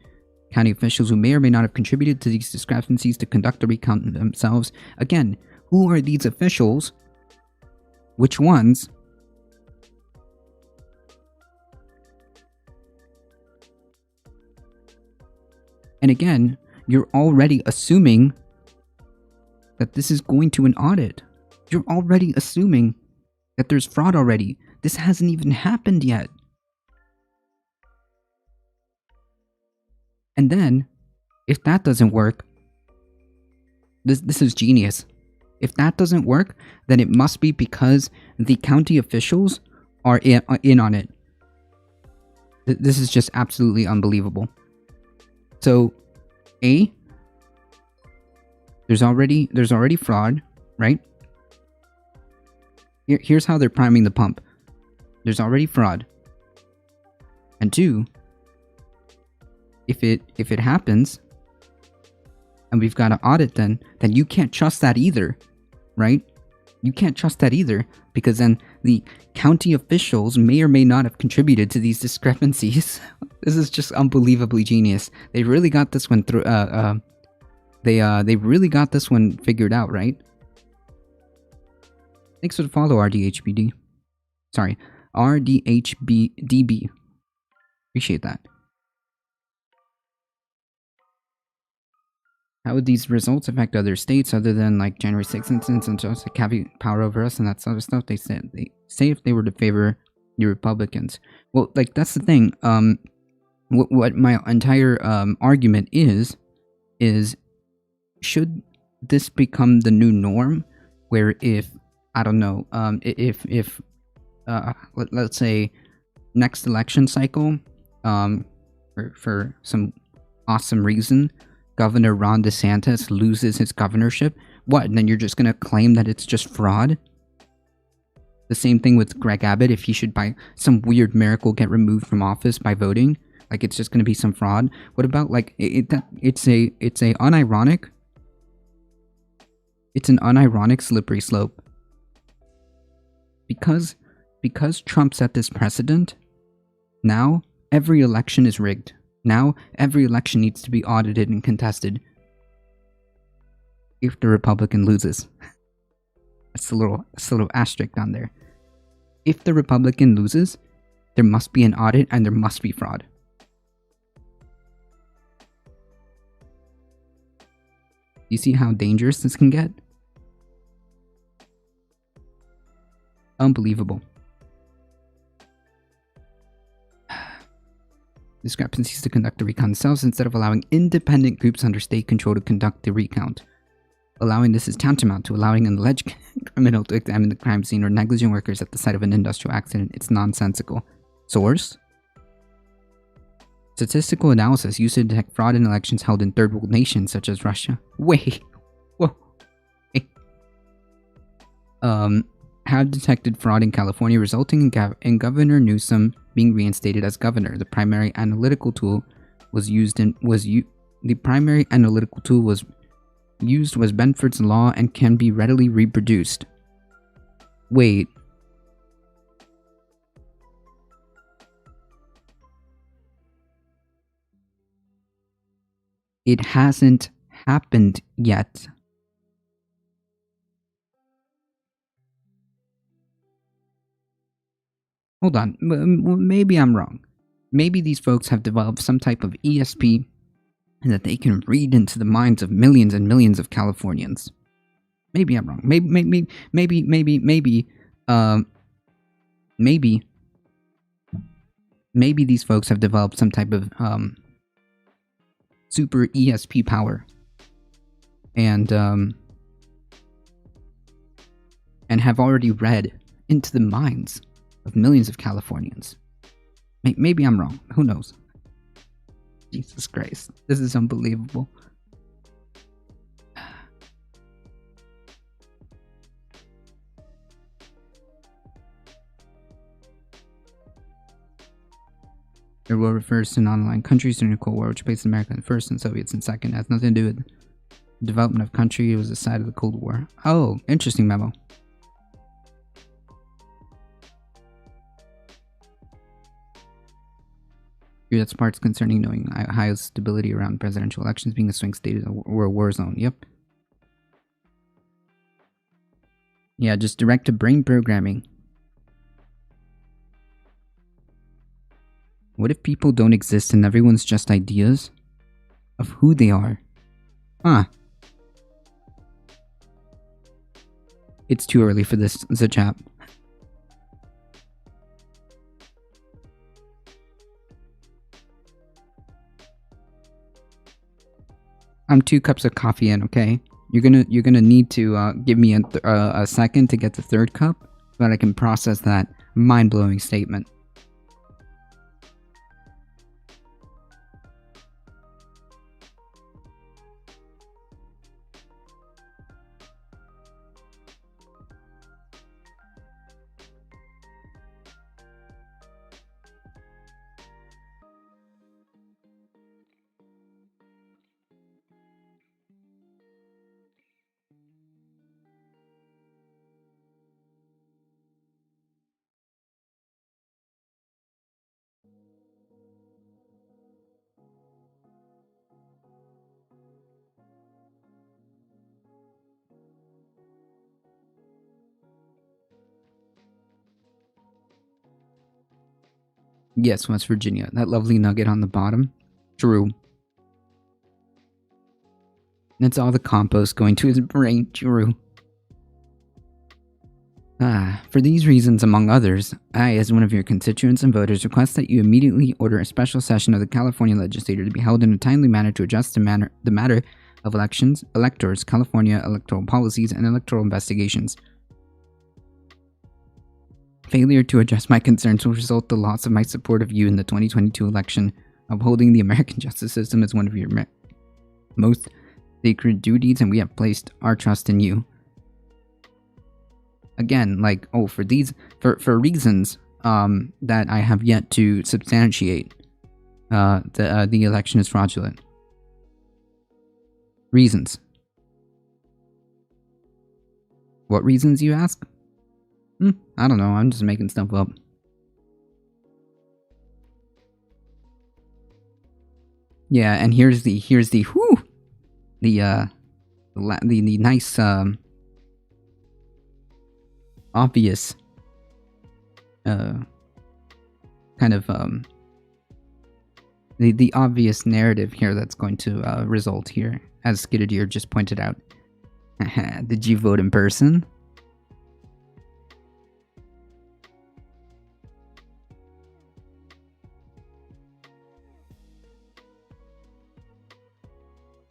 county officials who may or may not have contributed to these discrepancies to conduct the recount themselves. Again, who are these officials? Which ones? And again, you're already assuming that this is going to an audit. You're already assuming that there's fraud already. This hasn't even happened yet. And then, if that doesn't work, this is genius. If that doesn't work, then it must be because the county officials are in on it. This is just absolutely unbelievable. So, there's already fraud, right? Here's how they're priming the pump. There's already fraud. And 2, if it happens, and we've got to audit, then you can't trust that either, right? You can't trust that either, because then the county officials may or may not have contributed to these discrepancies. This is just unbelievably genius. They really got this one through. They really got this one figured out, right? Thanks for the follow, RDHBD. Sorry, RDHBDB. Appreciate that. How would these results affect other states other than like January 6th instance and just like having power over us and that sort of stuff? They say if they were to favor the Republicans. Well, like that's the thing. What my entire argument is should this become the new norm, where if I don't know, let's say next election cycle, for some awesome reason, Governor Ron DeSantis loses his governorship, what? And then you're just gonna claim that it's just fraud? The same thing with Greg Abbott, if he should by some weird miracle get removed from office by voting. Like it's just going to be some fraud? What about like it's an unironic slippery slope. Because Trump set this precedent, now every election is rigged. Now every election needs to be audited and contested if the Republican loses. That's a little asterisk on there. If the Republican loses, there must be an audit and there must be fraud. You see how dangerous this can get? Unbelievable. Discrepancies to conduct the recount themselves instead of allowing independent groups under state control to conduct the recount. Allowing this is tantamount to allowing an alleged criminal to examine the crime scene or negligent workers at the site of an industrial accident. It's nonsensical. Source? Statistical analysis used to detect fraud in elections held in third world nations such as Russia. Wait. Whoa. Hey. Have detected fraud in California, resulting in Governor Newsom being reinstated as governor. The primary analytical tool was used was Benford's law and can be readily reproduced. Wait. It hasn't happened yet. Hold on, maybe I'm wrong. Maybe these folks have developed some type of ESP and that they can read into the minds of millions and millions of Californians. Maybe I'm wrong. Maybe these folks have developed some type of super ESP power and have already read into the minds of millions of Californians. Maybe I'm wrong. Who knows? Jesus Christ. This is unbelievable. Their war refers to non-aligned countries during the Cold War, which placed America in first and Soviets in second. It has nothing to do with the development of country. It was the side of the Cold War. Oh, interesting memo. That's parts concerning knowing Ohio's stability around presidential elections being a swing state or a war zone. Yep. Yeah, just direct to brain programming. What if people don't exist and everyone's just ideas of who they are? Huh. It's too early for this, the chap. I'm 2 cups of coffee in, okay? You're gonna need to give me a second to get the 3rd cup so that I can process that mind-blowing statement. Yes, West Virginia. That lovely nugget on the bottom. True. That's all the compost going to his brain. True. For these reasons, among others, I, as one of your constituents and voters, request that you immediately order a special session of the California legislature to be held in a timely manner to address the matter of elections, electors, California electoral policies, and electoral investigations. Failure to address my concerns will result in the loss of my support of you in the 2022 election. Upholding the American justice system is one of your most sacred duties, and we have placed our trust in you. Again, like, for reasons that I have yet to substantiate, the election is fraudulent. Reasons. What reasons, you ask? I don't know. I'm just making stuff up. Yeah, and here's the nice obvious kind of the obvious narrative here that's going to result here, as Skiddedeer just pointed out. Did you vote in person?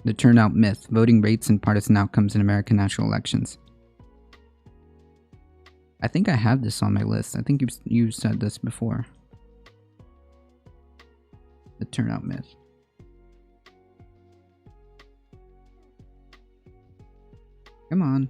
The turnout myth: voting rates and partisan outcomes in American national elections. I think I have this on my list. I think you said this before. The turnout myth. Come on.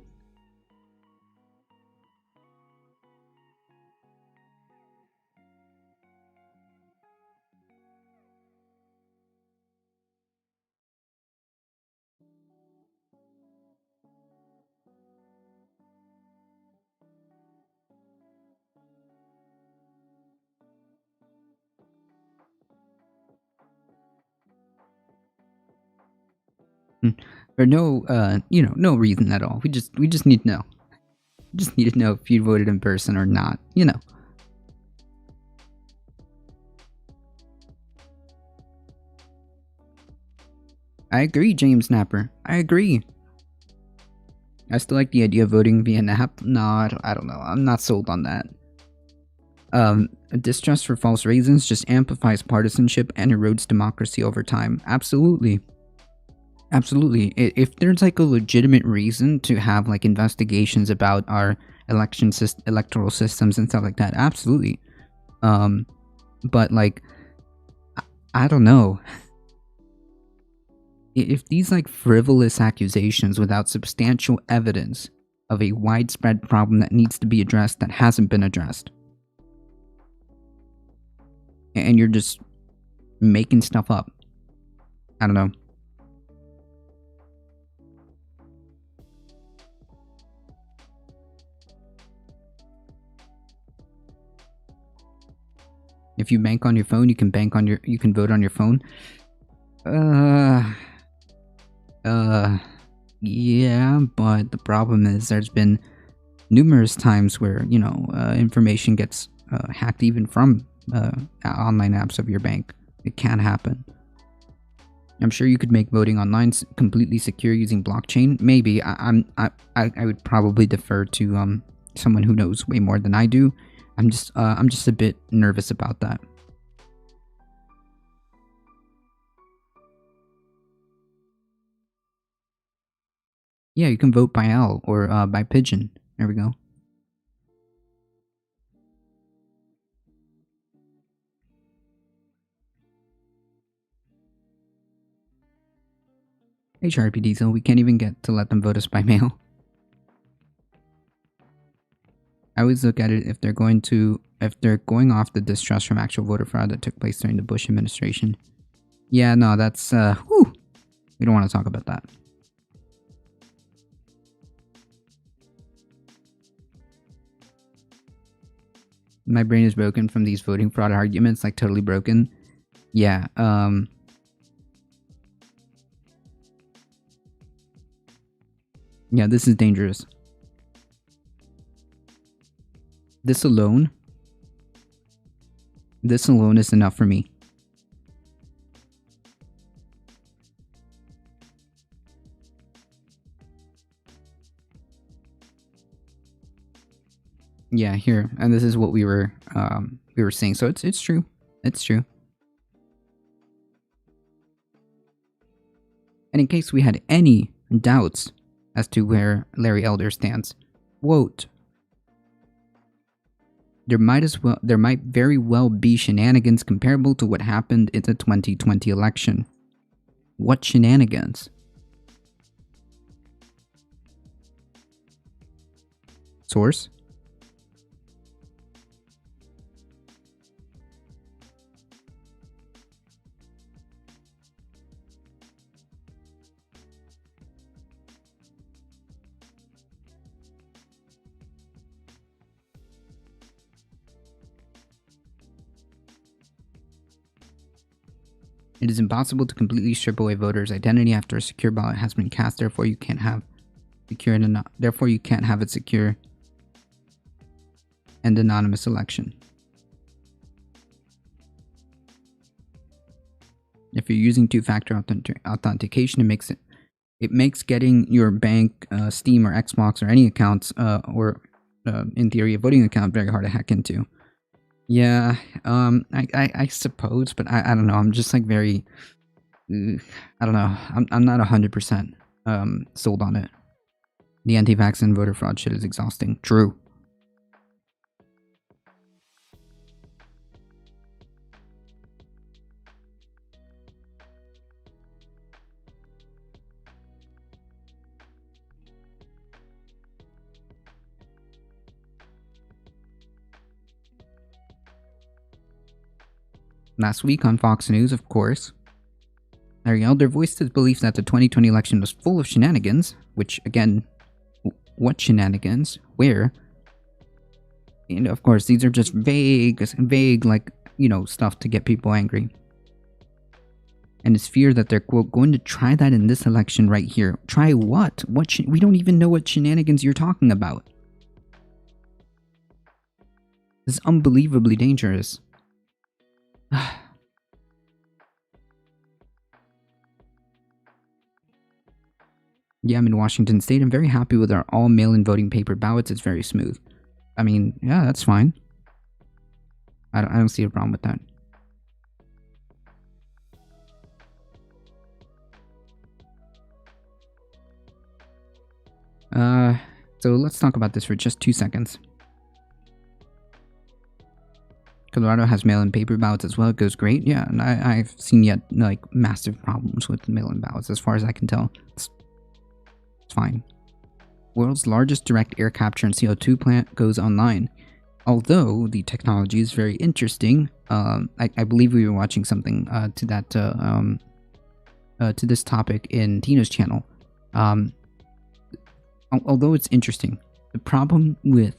For no, no reason at all. We just need to know. We just need to know if you voted in person or not. I agree, James Napper. I agree. I still like the idea of voting via an app. No, I don't know. I'm not sold on that. Distrust for false reasons just amplifies partisanship and erodes democracy over time. Absolutely. Absolutely. If there's like a legitimate reason to have like investigations about our electoral systems and stuff like that, absolutely. But like, I don't know. If these like frivolous accusations without substantial evidence of a widespread problem that needs to be addressed that hasn't been addressed, and you're just making stuff up, I don't know. If you bank on your phone, you can vote on your phone. Yeah, but the problem is there's been numerous times where, information gets hacked even from online apps of your bank. It can happen. I'm sure you could make voting online completely secure using blockchain. Maybe. I would probably defer to someone who knows way more than I do. I'm just a bit nervous about that. Yeah, you can vote by owl or by pigeon. There we go. HRP Diesel, we can't even get to let them vote us by mail. I always look at it if they're going off the distrust from actual voter fraud that took place during the Bush administration. Yeah, no, that's whew. We don't want to talk about that. My brain is broken from these voting fraud arguments, like totally broken. Yeah, yeah, this is dangerous. This alone is enough for me. Yeah, here, and this is what we were saying. So it's true. It's true. And in case we had any doubts as to where Larry Elder stands, quote, there might very well be shenanigans comparable to what happened in the 2020 election. What shenanigans? Source? It is impossible to completely strip away voters' identity after a secure ballot has been cast. Therefore, you can't have a secure and anonymous election. If you're using two-factor authentication, it makes getting your bank, Steam, or Xbox, or any accounts, or in theory a voting account, very hard to hack into. Yeah, I suppose, but I don't know. I'm just like very, I don't know. I'm not 100% sold on it. The anti-vaccine voter fraud shit is exhausting. True. Last week on Fox News, of course, Larry Elder voiced his belief that the 2020 election was full of shenanigans, which, again, what shenanigans? Where? And of course, these are just vague, like, stuff to get people angry. And his fear that they're, quote, going to try that in this election right here. Try what? We don't even know what shenanigans you're talking about. This is unbelievably dangerous. Yeah, I'm in Washington State. I'm very happy with our all mail-in voting paper ballots. It's very smooth. I mean, yeah, that's fine. I don't see a problem with that. So let's talk about this for just 2 seconds. Colorado has mail-in paper ballots as well. It goes great. Yeah, and I've seen yet, like, massive problems with mail-in ballots as far as I can tell. It's fine. World's largest direct air capture and CO2 plant goes online. Although the technology is very interesting, I believe we were watching something to that to this topic in Tina's channel. Although it's interesting, the problem with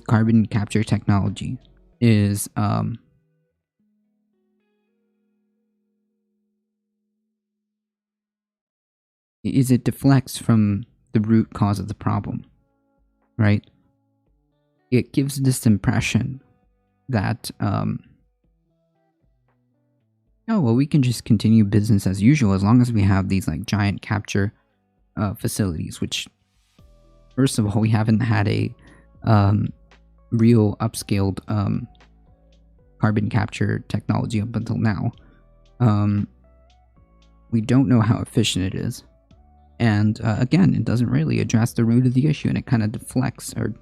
carbon capture technology is it deflects from the root cause of the problem, right? It gives this impression that oh well, we can just continue business as usual as long as we have these like giant capture facilities, which first of all, we haven't had a real upscaled carbon capture technology up until now. We don't know how efficient it is, and again, it doesn't really address the root of the issue, and it kind of deflects or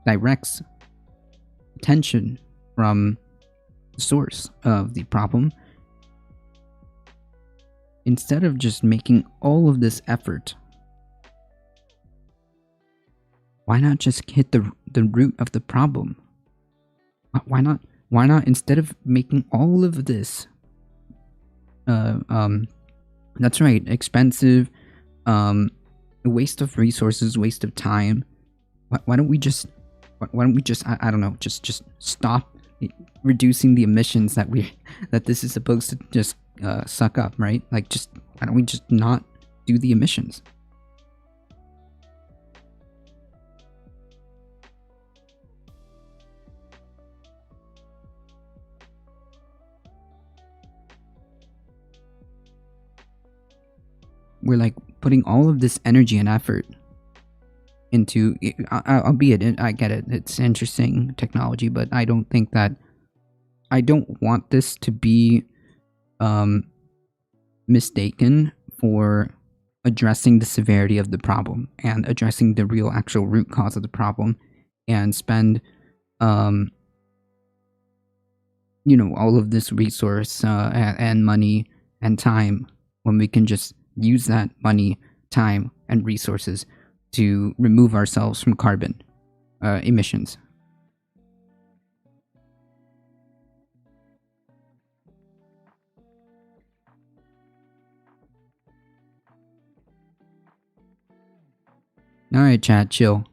directs attention from the source of the problem, instead of just making all of this effort. Why not just hit the root of the problem? Why not instead of making all of this that's right, expensive, waste of resources, waste of time, why don't we just I don't know, just stop reducing the emissions that this is supposed to just suck up, right? Like, just why don't we just not do the emissions? We're like putting all of this energy and effort into, albeit I get it, it's interesting technology, but I don't want this to be mistaken for addressing the severity of the problem and addressing the real actual root cause of the problem, and spend all of this resource and money and time when we can just use that money, time, and resources to remove ourselves from carbon emissions. Alright, chat, chill.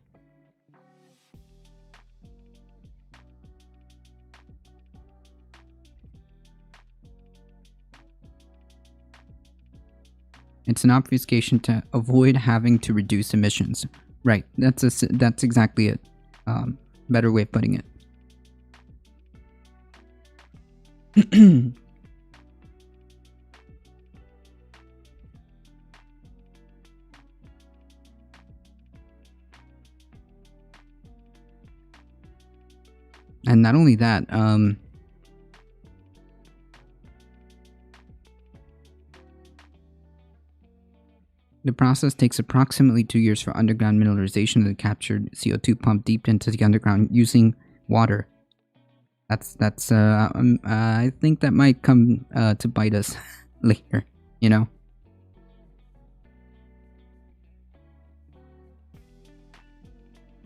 It's an obfuscation to avoid having to reduce emissions. Right. That's exactly it. Better way of putting it. And not only that, the process takes approximately 2 years for underground mineralization of the captured CO2 pumped deep into the underground using water. I think that might come to bite us later, you know?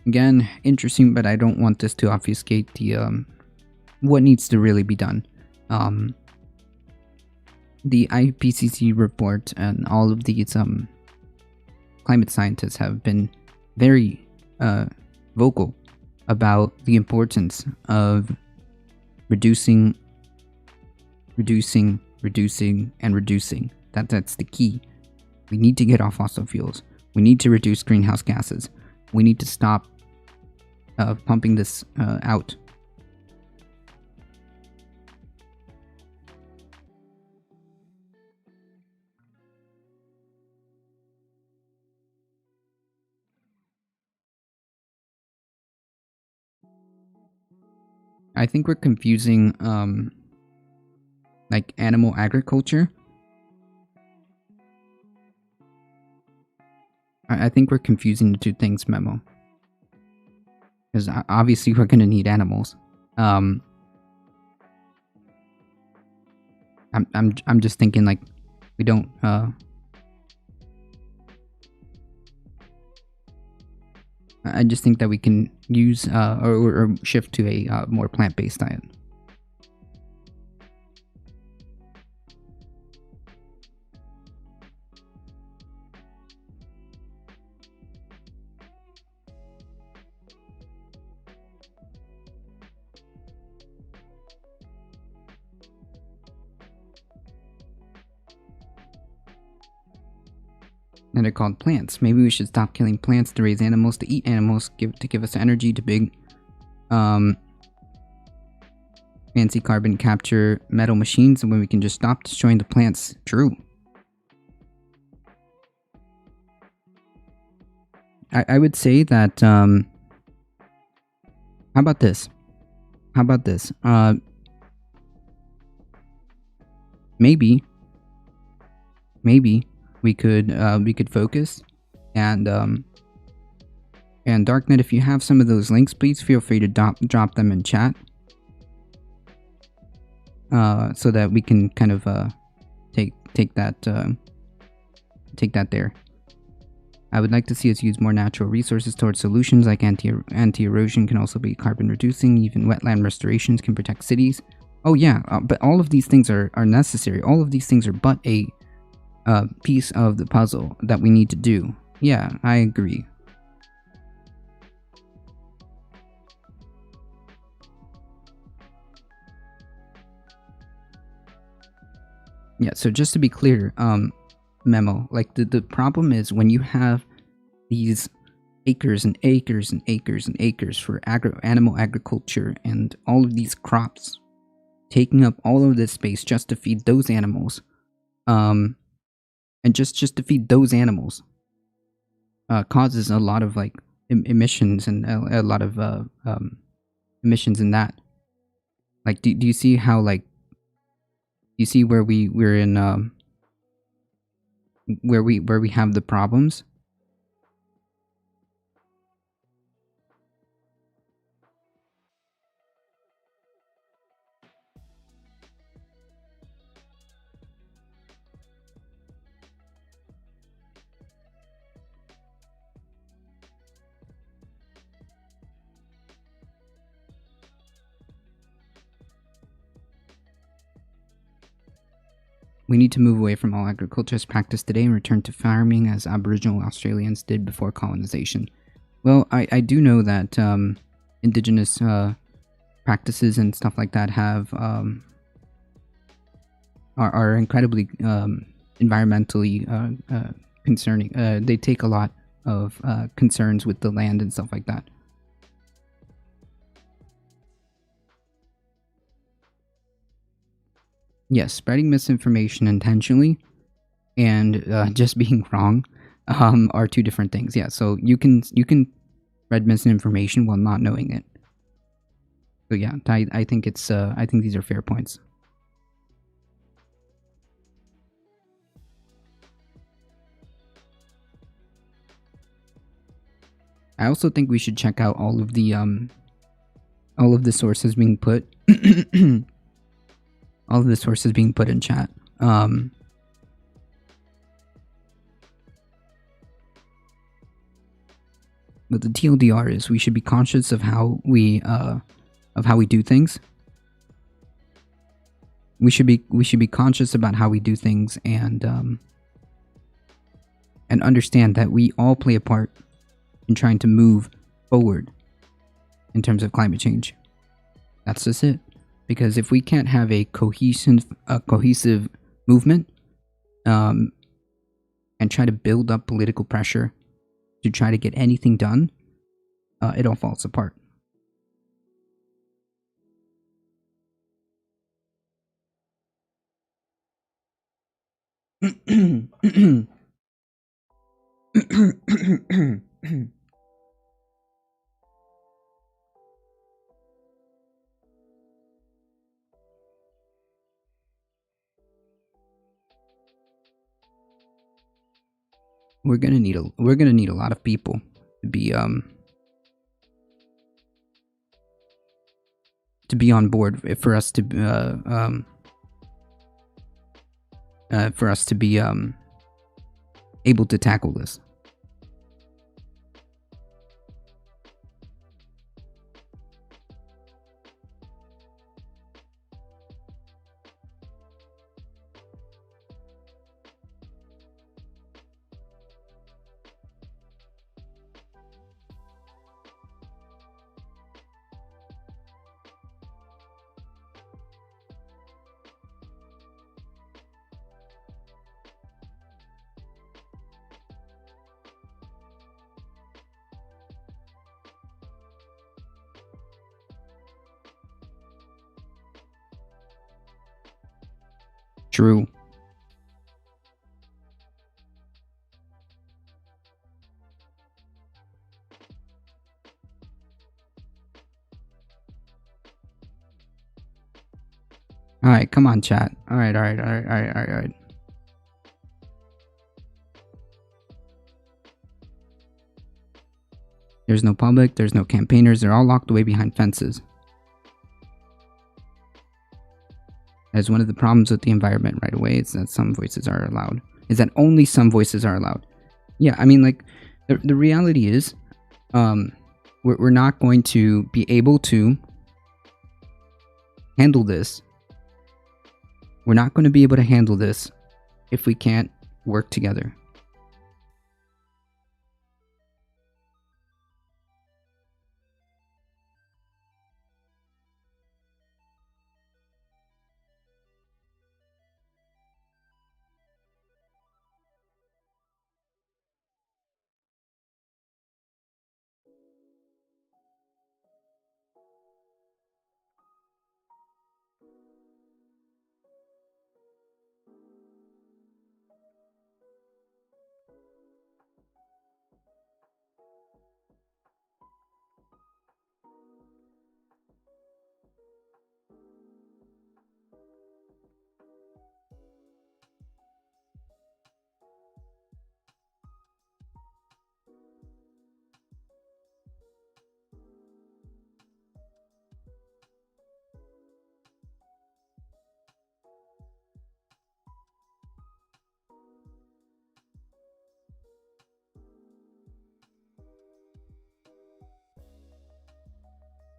Again, interesting, but I don't want this to obfuscate the what needs to really be done. The IPCC report and all of these climate scientists have been very vocal about the importance of reducing. That's the key. We need to get off fossil fuels. We need to reduce greenhouse gases. We need to stop pumping this out. I think we're confusing like animal agriculture. I think we're confusing the two things, Memo. Because obviously we're going to need animals. I'm just thinking like we don't I just think that we can use or shift to a more plant-based diet. And they're called plants. Maybe we should stop killing plants to raise animals, to eat animals, to give us energy, to big fancy carbon capture metal machines, and when we can just stop destroying the plants. True. I would say that how about this? Maybe we could focus and Darknet, if you have some of those links, please feel free to drop them in chat so that we can kind of take that there. I would like to see us use more natural resources towards solutions like anti-erosion can also be carbon reducing. Even wetland restorations can protect cities. Oh yeah, but all of these things are necessary. All of these things are but a piece of the puzzle that we need to do. Yeah, I agree. Yeah, so just to be clear, Memo, like the problem is when you have these acres and acres and acres and acres for animal agriculture and all of these crops taking up all of this space just to feed those animals, and just to feed those animals causes a lot of like emissions and a lot of emissions in that. Like, do you see how, like, you see where we're in where we have the problems? We need to move away from all agriculture as practiced today and return to farming as Aboriginal Australians did before colonization. Well, I do know that indigenous practices and stuff like that have are incredibly environmentally concerning. They take a lot of concerns with the land and stuff like that. Yes, spreading misinformation intentionally and just being wrong are two different things. Yeah, so you can spread misinformation while not knowing it. So yeah, I think it's I think these are fair points. I also think we should check out all of the sources being put all of the sources being put in chat. But the TLDR is we should be conscious of how we do things. We should be conscious about how we do things and understand that we all play a part in trying to move forward in terms of climate change. That's just it. Because if we can't have a cohesive movement and try to build up political pressure to try to get anything done, it all falls apart. We're gonna need a lot of people to be on board for us to be able to tackle this. True. All right, come on, chat. All right. There's no public, there's no campaigners, they're all locked away behind fences. As one of the problems with the environment right away is that some voices are allowed. Is that only some voices are allowed. Yeah, I mean, like, the reality is, we're not going to be able to handle this. We're not going to be able to handle this if we can't work together.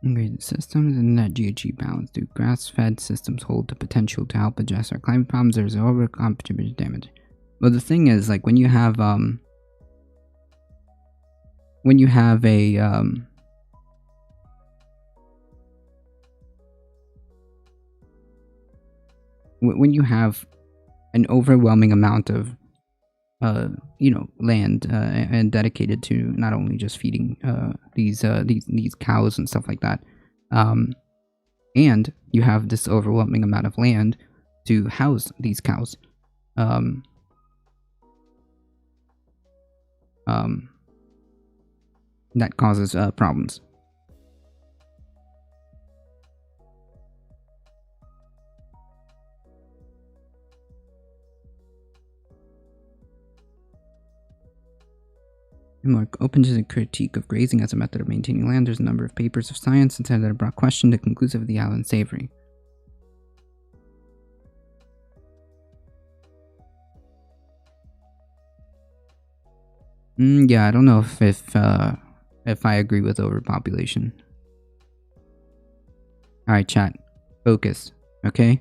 Integrated systems and net GHG balance. Do grass-fed systems hold the potential to help address our climate problems? There's over-competition damage. Well, the thing is, like, when you have a when you have an overwhelming amount of land and dedicated to not only just feeding these cows and stuff like that, and you have this overwhelming amount of land to house these cows. That causes problems. I'm more open to the critique of grazing as a method of maintaining land. There's a number of papers of science inside that have brought question to conclusive of the island savory. Yeah, I don't know if I agree with overpopulation. All right, chat, focus, okay?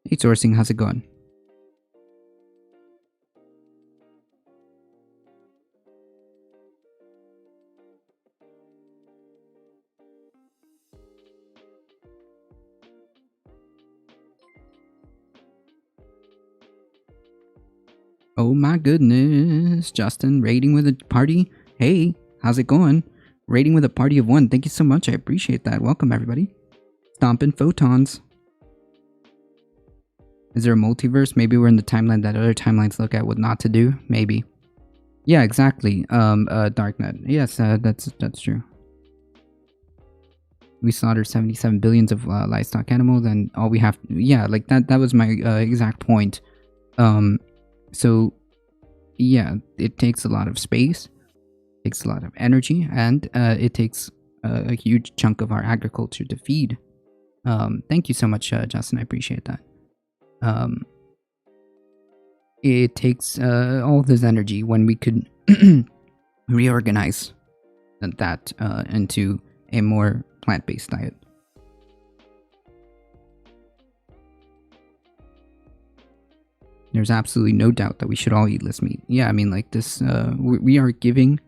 Hey, sourcing, how's it going? Oh my goodness, Justin, raiding with a party. Hey, how's it going? Raiding with a party of one. Thank you so much. I appreciate that. Welcome, everybody. Stomping photons. Is there a multiverse? Maybe we're in the timeline that other timelines look at what not to do. Maybe. Yeah, exactly. Darknet. Yes, that's true. We slaughter 77 billions of livestock animals, and all we have. Yeah, like that was my exact point. So yeah, it takes a lot of space, takes a lot of energy, and it takes a huge chunk of our agriculture to feed. Thank you so much, Justin. I appreciate that. It takes all this energy when we could reorganize that into a more plant-based diet. There's absolutely no doubt that we should all eat less meat. Yeah, I mean, like this, we are giving,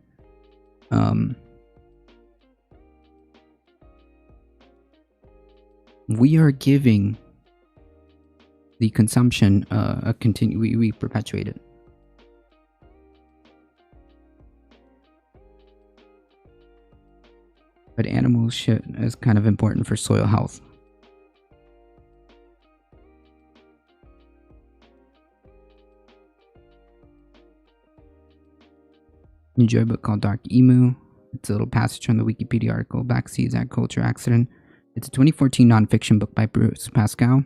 the consumption a we perpetuate it. But animal shit is kind of important for soil health. Enjoy a book called Dark Emu. It's a little passage from the Wikipedia article, Backseas Agriculture Accident. It's a 2014 nonfiction book by Bruce Pascal.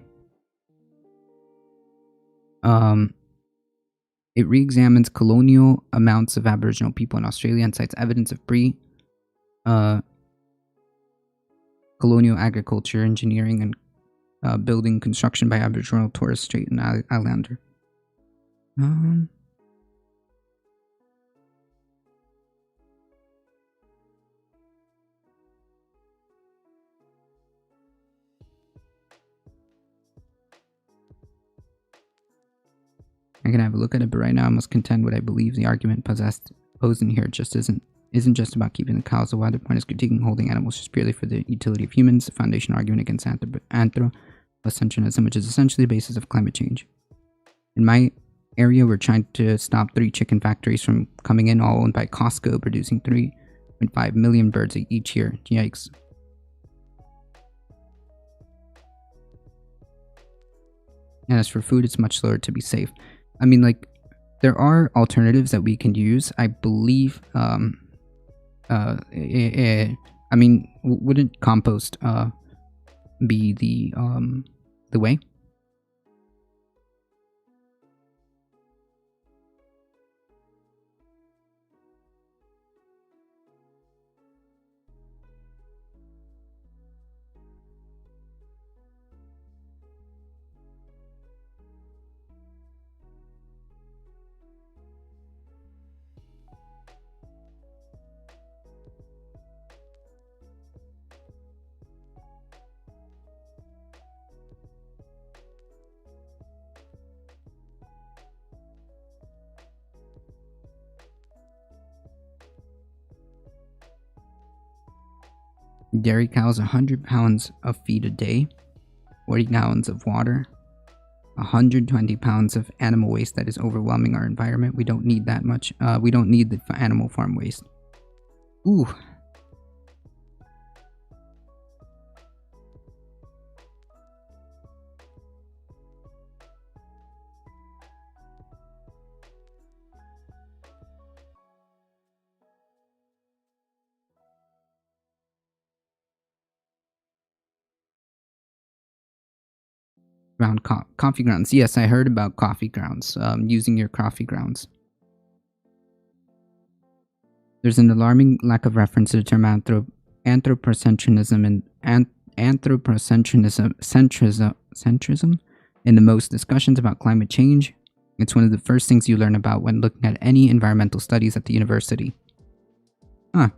It re-examines colonial amounts of Aboriginal people in Australia and cites evidence of colonial agriculture, engineering, and building construction by Aboriginal Torres Strait and Islander. I can have a look at it, but right now I must contend what I believe the argument posed in here just isn't just about keeping the cows. The wider point is critiquing holding animals just purely for the utility of humans, the foundation argument against anthropocentrism, which is essentially the basis of climate change. In my area, we're trying to stop 3 chicken factories from coming in, all owned by Costco, producing 3.5 million birds each year. Yikes. And as for food, it's much slower to be safe. I mean, like, there are alternatives that we can use. I believe, I mean, wouldn't compost be the way? Dairy cows, 100 pounds of feed a day, 40 gallons of water, 120 pounds of animal waste that is overwhelming our environment. We don't need that much. We don't need the animal farm waste. Ooh. Coffee grounds. Yes, I heard about coffee grounds. Using your coffee grounds. There's an alarming lack of reference to the term anthropocentrism and centrism in the most discussions about climate change. It's one of the first things you learn about when looking at any environmental studies at the university. Huh.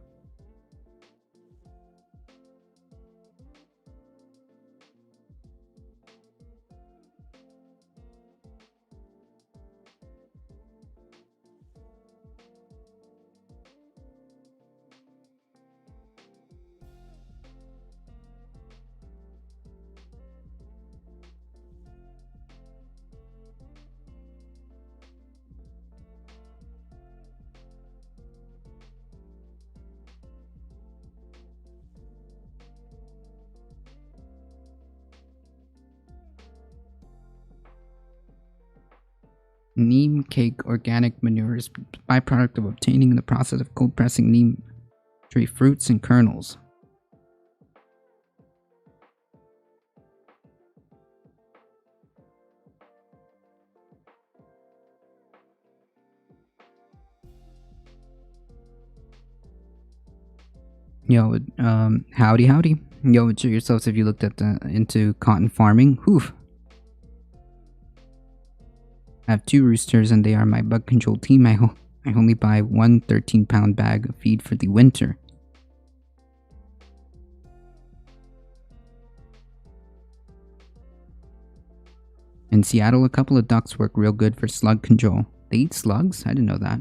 Neem cake organic manure is byproduct of obtaining in the process of cold pressing neem tree fruits and kernels. Yo, howdy. Yo, would you yourselves if you looked at into cotton farming? Whew. I have 2 roosters and they are my bug control team. I only buy one 13-pound bag of feed for the winter. In Seattle, a couple of ducks work real good for slug control. They eat slugs? I didn't know that.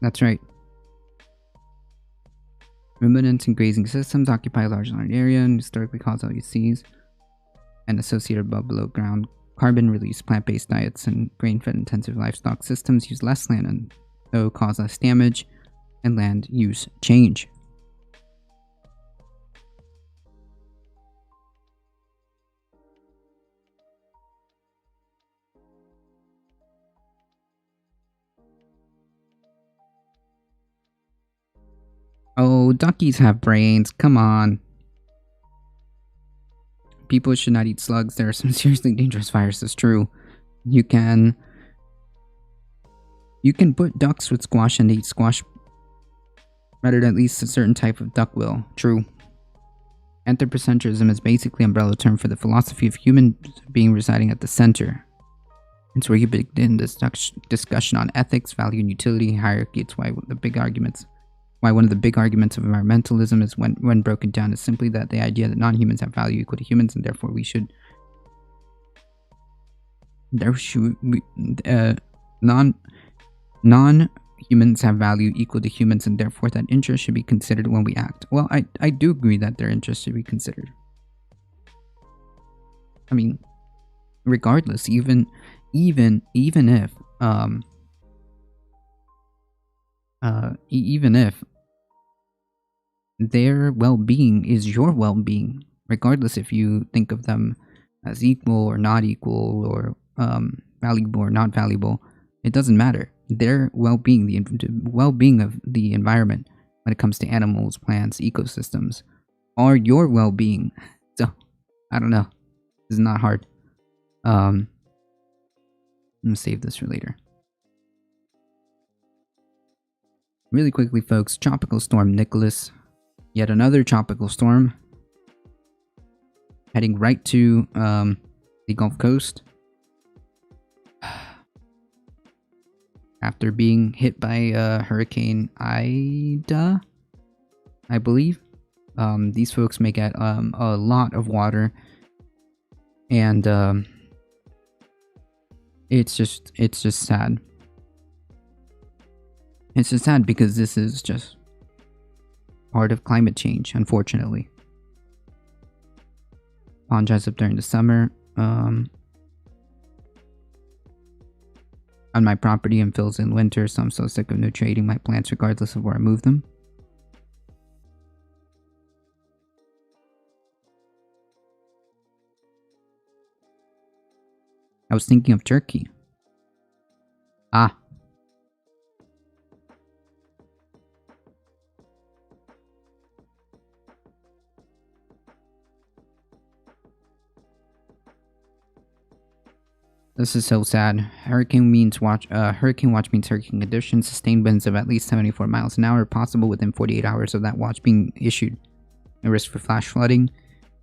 That's right. Ruminants and grazing systems occupy a large land area and historically cause LUCs and associated above below ground carbon release. Plant-based diets and grain-fed intensive livestock systems use less land and so cause less damage and land use change. Oh, duckies have brains. Come on. People should not eat slugs. There are some seriously dangerous viruses. True. You can put ducks with squash and eat squash rather than at least a certain type of duck will. True. Anthropocentrism is basically an umbrella term for the philosophy of human being residing at the center. It's where you begin this discussion on ethics, value, and utility hierarchy. It's why one of the big arguments of environmentalism is when broken down is simply that the idea that non-humans have value equal to humans and therefore non-humans have value equal to humans and therefore that interest should be considered when we act. Well, I do agree that their interest should be considered. I mean, regardless, even if their well-being is your well-being, regardless if you think of them as equal or not equal, or valuable or not valuable. It doesn't matter. Their well-being, the well-being of the environment, when it comes to animals, plants, ecosystems, are your well-being. So, I don't know. This is not hard. I'm gonna save this for later. Really quickly, folks, Tropical Storm Nicholas. Yet another tropical storm. Heading right to the Gulf Coast. After being hit by Hurricane Ida, I believe. These folks may get a lot of water. And it's just sad. It's just sad because this is just part of climate change, unfortunately. Pond dries up during the summer. On my property and fills in winter, so I'm so sick of nutriating my plants regardless of where I move them. I was thinking of Turkey. Ah. This is so sad. Hurricane watch means hurricane conditions. Sustained winds of at least 74 miles an hour possible within 48 hours of that watch being issued. The risk for flash flooding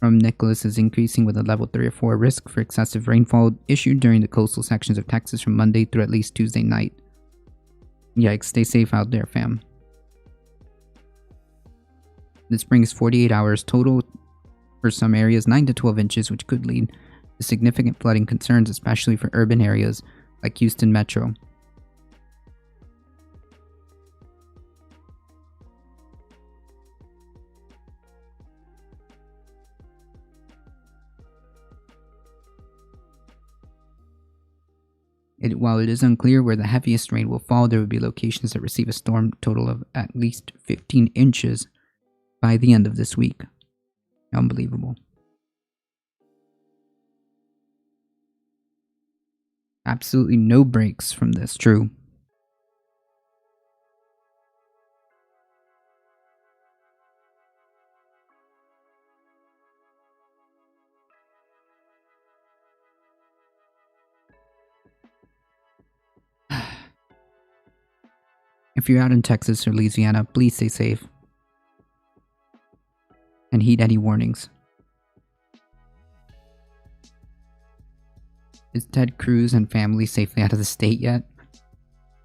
from Nicholas is increasing with a level 3 or 4 risk for excessive rainfall issued during the coastal sections of Texas from Monday through at least Tuesday night. Yikes, stay safe out there, fam. This brings 48 hours total for some areas, 9 to 12 inches, which could lead to significant flooding concerns, especially for urban areas like Houston Metro. While it is unclear where the heaviest rain will fall, there will be locations that receive a storm total of at least 15 inches by the end of this week. Unbelievable. Absolutely no breaks from this, true. If you're out in Texas or Louisiana, please stay safe. And heed any warnings. Is Ted Cruz and family safely out of the state yet?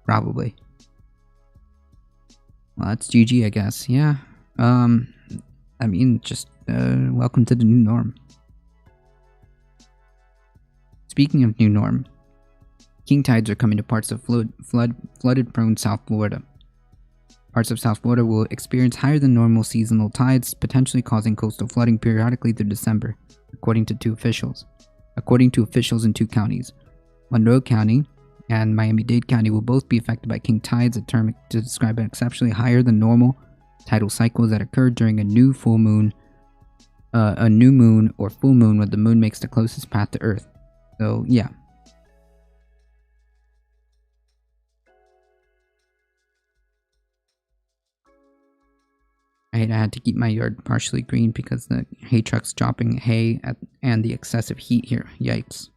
Probably. Well, that's GG, I guess. Yeah. I mean, just welcome to the new norm. Speaking of new norm, king tides are coming to parts of flooded-prone South Florida. Parts of South Florida will experience higher than normal seasonal tides, potentially causing coastal flooding periodically through December, according to officials in 2 counties. Monroe County and Miami-Dade County will both be affected by king tides, a term to describe an exceptionally higher than normal tidal cycles that occurred during a new moon or full moon when the moon makes the closest path to Earth. So, yeah. I had to keep my yard partially green because the hay truck's dropping hay and the excessive heat here. Yikes.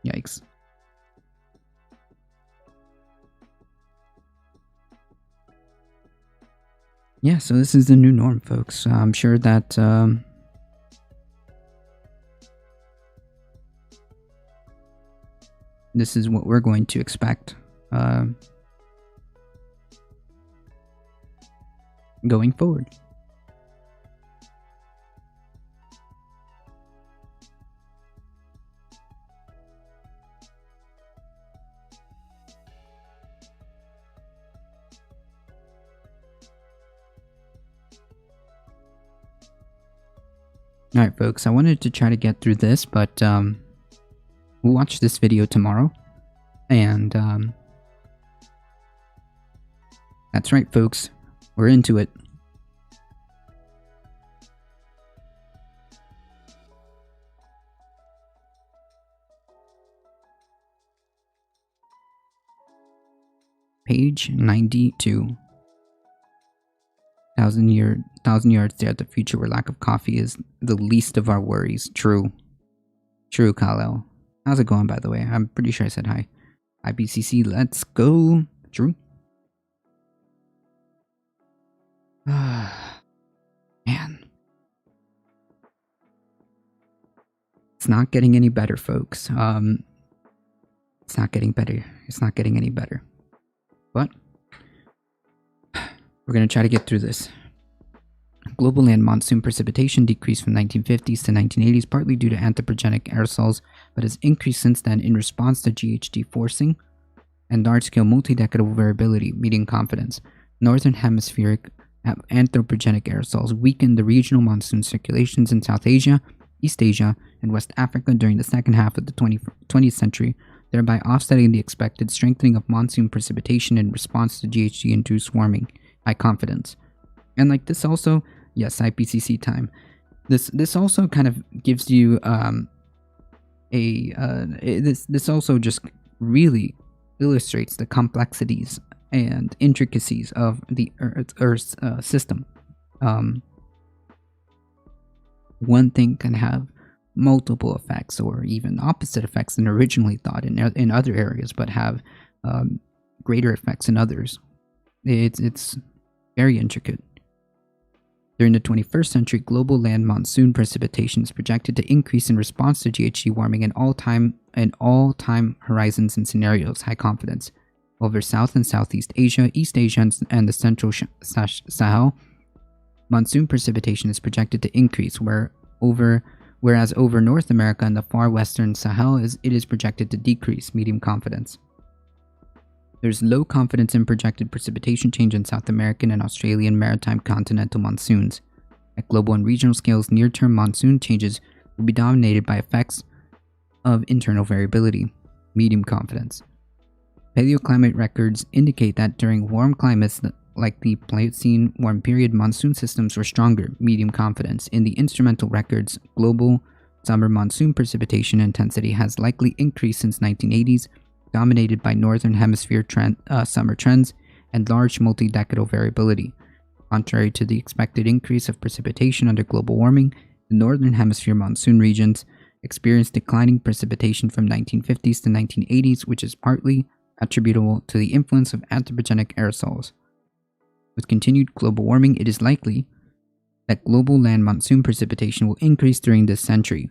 Yikes. Yeah, so this is the new norm, folks. I'm sure that this is what we're going to expect going forward. Alright, folks, I wanted to try to get through this, but we'll watch this video tomorrow. And that's right, folks. We're into it. Page 92. Thousand yards there at the future where lack of coffee is the least of our worries. True, Kyle. How's it going, by the way? I'm pretty sure I said hi. IPCC, let's go. True. Man. It's not getting any better, folks. It's not getting better. It's not getting any better. But we're going to try to get through this. Global land monsoon precipitation decreased from 1950s to 1980s, partly due to anthropogenic aerosols, but has increased since then in response to GHG forcing and large-scale multi-decadal variability, medium confidence. Northern hemispheric anthropogenic aerosols weakened the regional monsoon circulations in South Asia, East Asia, and West Africa during the second half of the 20th century, thereby offsetting the expected strengthening of monsoon precipitation in response to GHG-induced warming. High confidence. And like this also, yes, IPCC time. This also kind of gives you this also just really illustrates the complexities and intricacies of the Earth's system. One thing can have multiple effects or even opposite effects than originally thought in other areas, but have greater effects in others. It's very intricate. During the 21st century, global land monsoon precipitation is projected to increase in response to GHG warming in all time horizons and scenarios. High confidence. Over South and Southeast Asia, East Asia, and the Central Sahel, monsoon precipitation is projected to increase, whereas over North America and the far western Sahel it is projected to decrease. Medium confidence. There's low confidence in projected precipitation change in South American and Australian maritime continental monsoons. At global and regional scales, near-term monsoon changes will be dominated by effects of internal variability. Medium confidence. Paleoclimate records indicate that during warm climates like the Pliocene warm period, monsoon systems were stronger. Medium confidence. In the instrumental records, global summer monsoon precipitation intensity has likely increased since 1980s, dominated by northern hemisphere summer trends and large multi-decadal variability. Contrary to the expected increase of precipitation under global warming, the northern hemisphere monsoon regions experienced declining precipitation from 1950s to 1980s, which is partly attributable to the influence of anthropogenic aerosols. With continued global warming, it is likely that global land monsoon precipitation will increase during this century,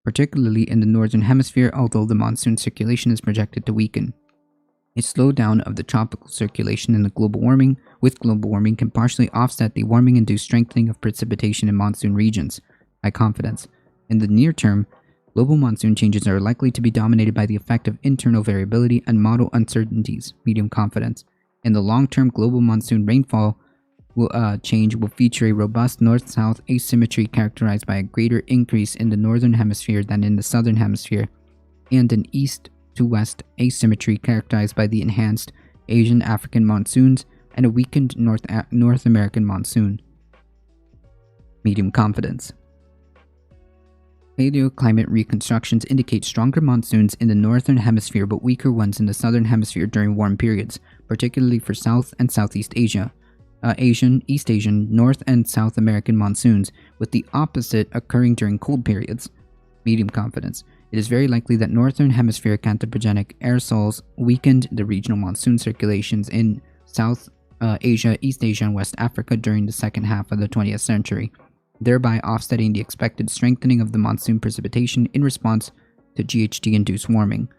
particularly in the northern hemisphere, although the monsoon circulation is projected to weaken. A slowdown of the tropical circulation in the global warming can partially offset the warming-induced strengthening of precipitation in monsoon regions. High confidence. In the near term, global monsoon changes are likely to be dominated by the effect of internal variability and model uncertainties. Medium confidence. In the long term, global monsoon rainfall change will feature a robust north-south asymmetry characterized by a greater increase in the northern hemisphere than in the southern hemisphere, and an east-to-west asymmetry characterized by the enhanced Asian-African monsoons and a weakened North American monsoon. Medium confidence. Paleoclimate reconstructions indicate stronger monsoons in the northern hemisphere but weaker ones in the southern hemisphere during warm periods, particularly for South and Southeast Asia. Asian, East Asian, North and South American monsoons, with the opposite occurring during cold periods. Medium confidence. It is very likely that northern hemispheric anthropogenic aerosols weakened the regional monsoon circulations in South Asia, East Asia, and West Africa during the second half of the 20th century, thereby offsetting the expected strengthening of the monsoon precipitation in response to GHG-induced warming.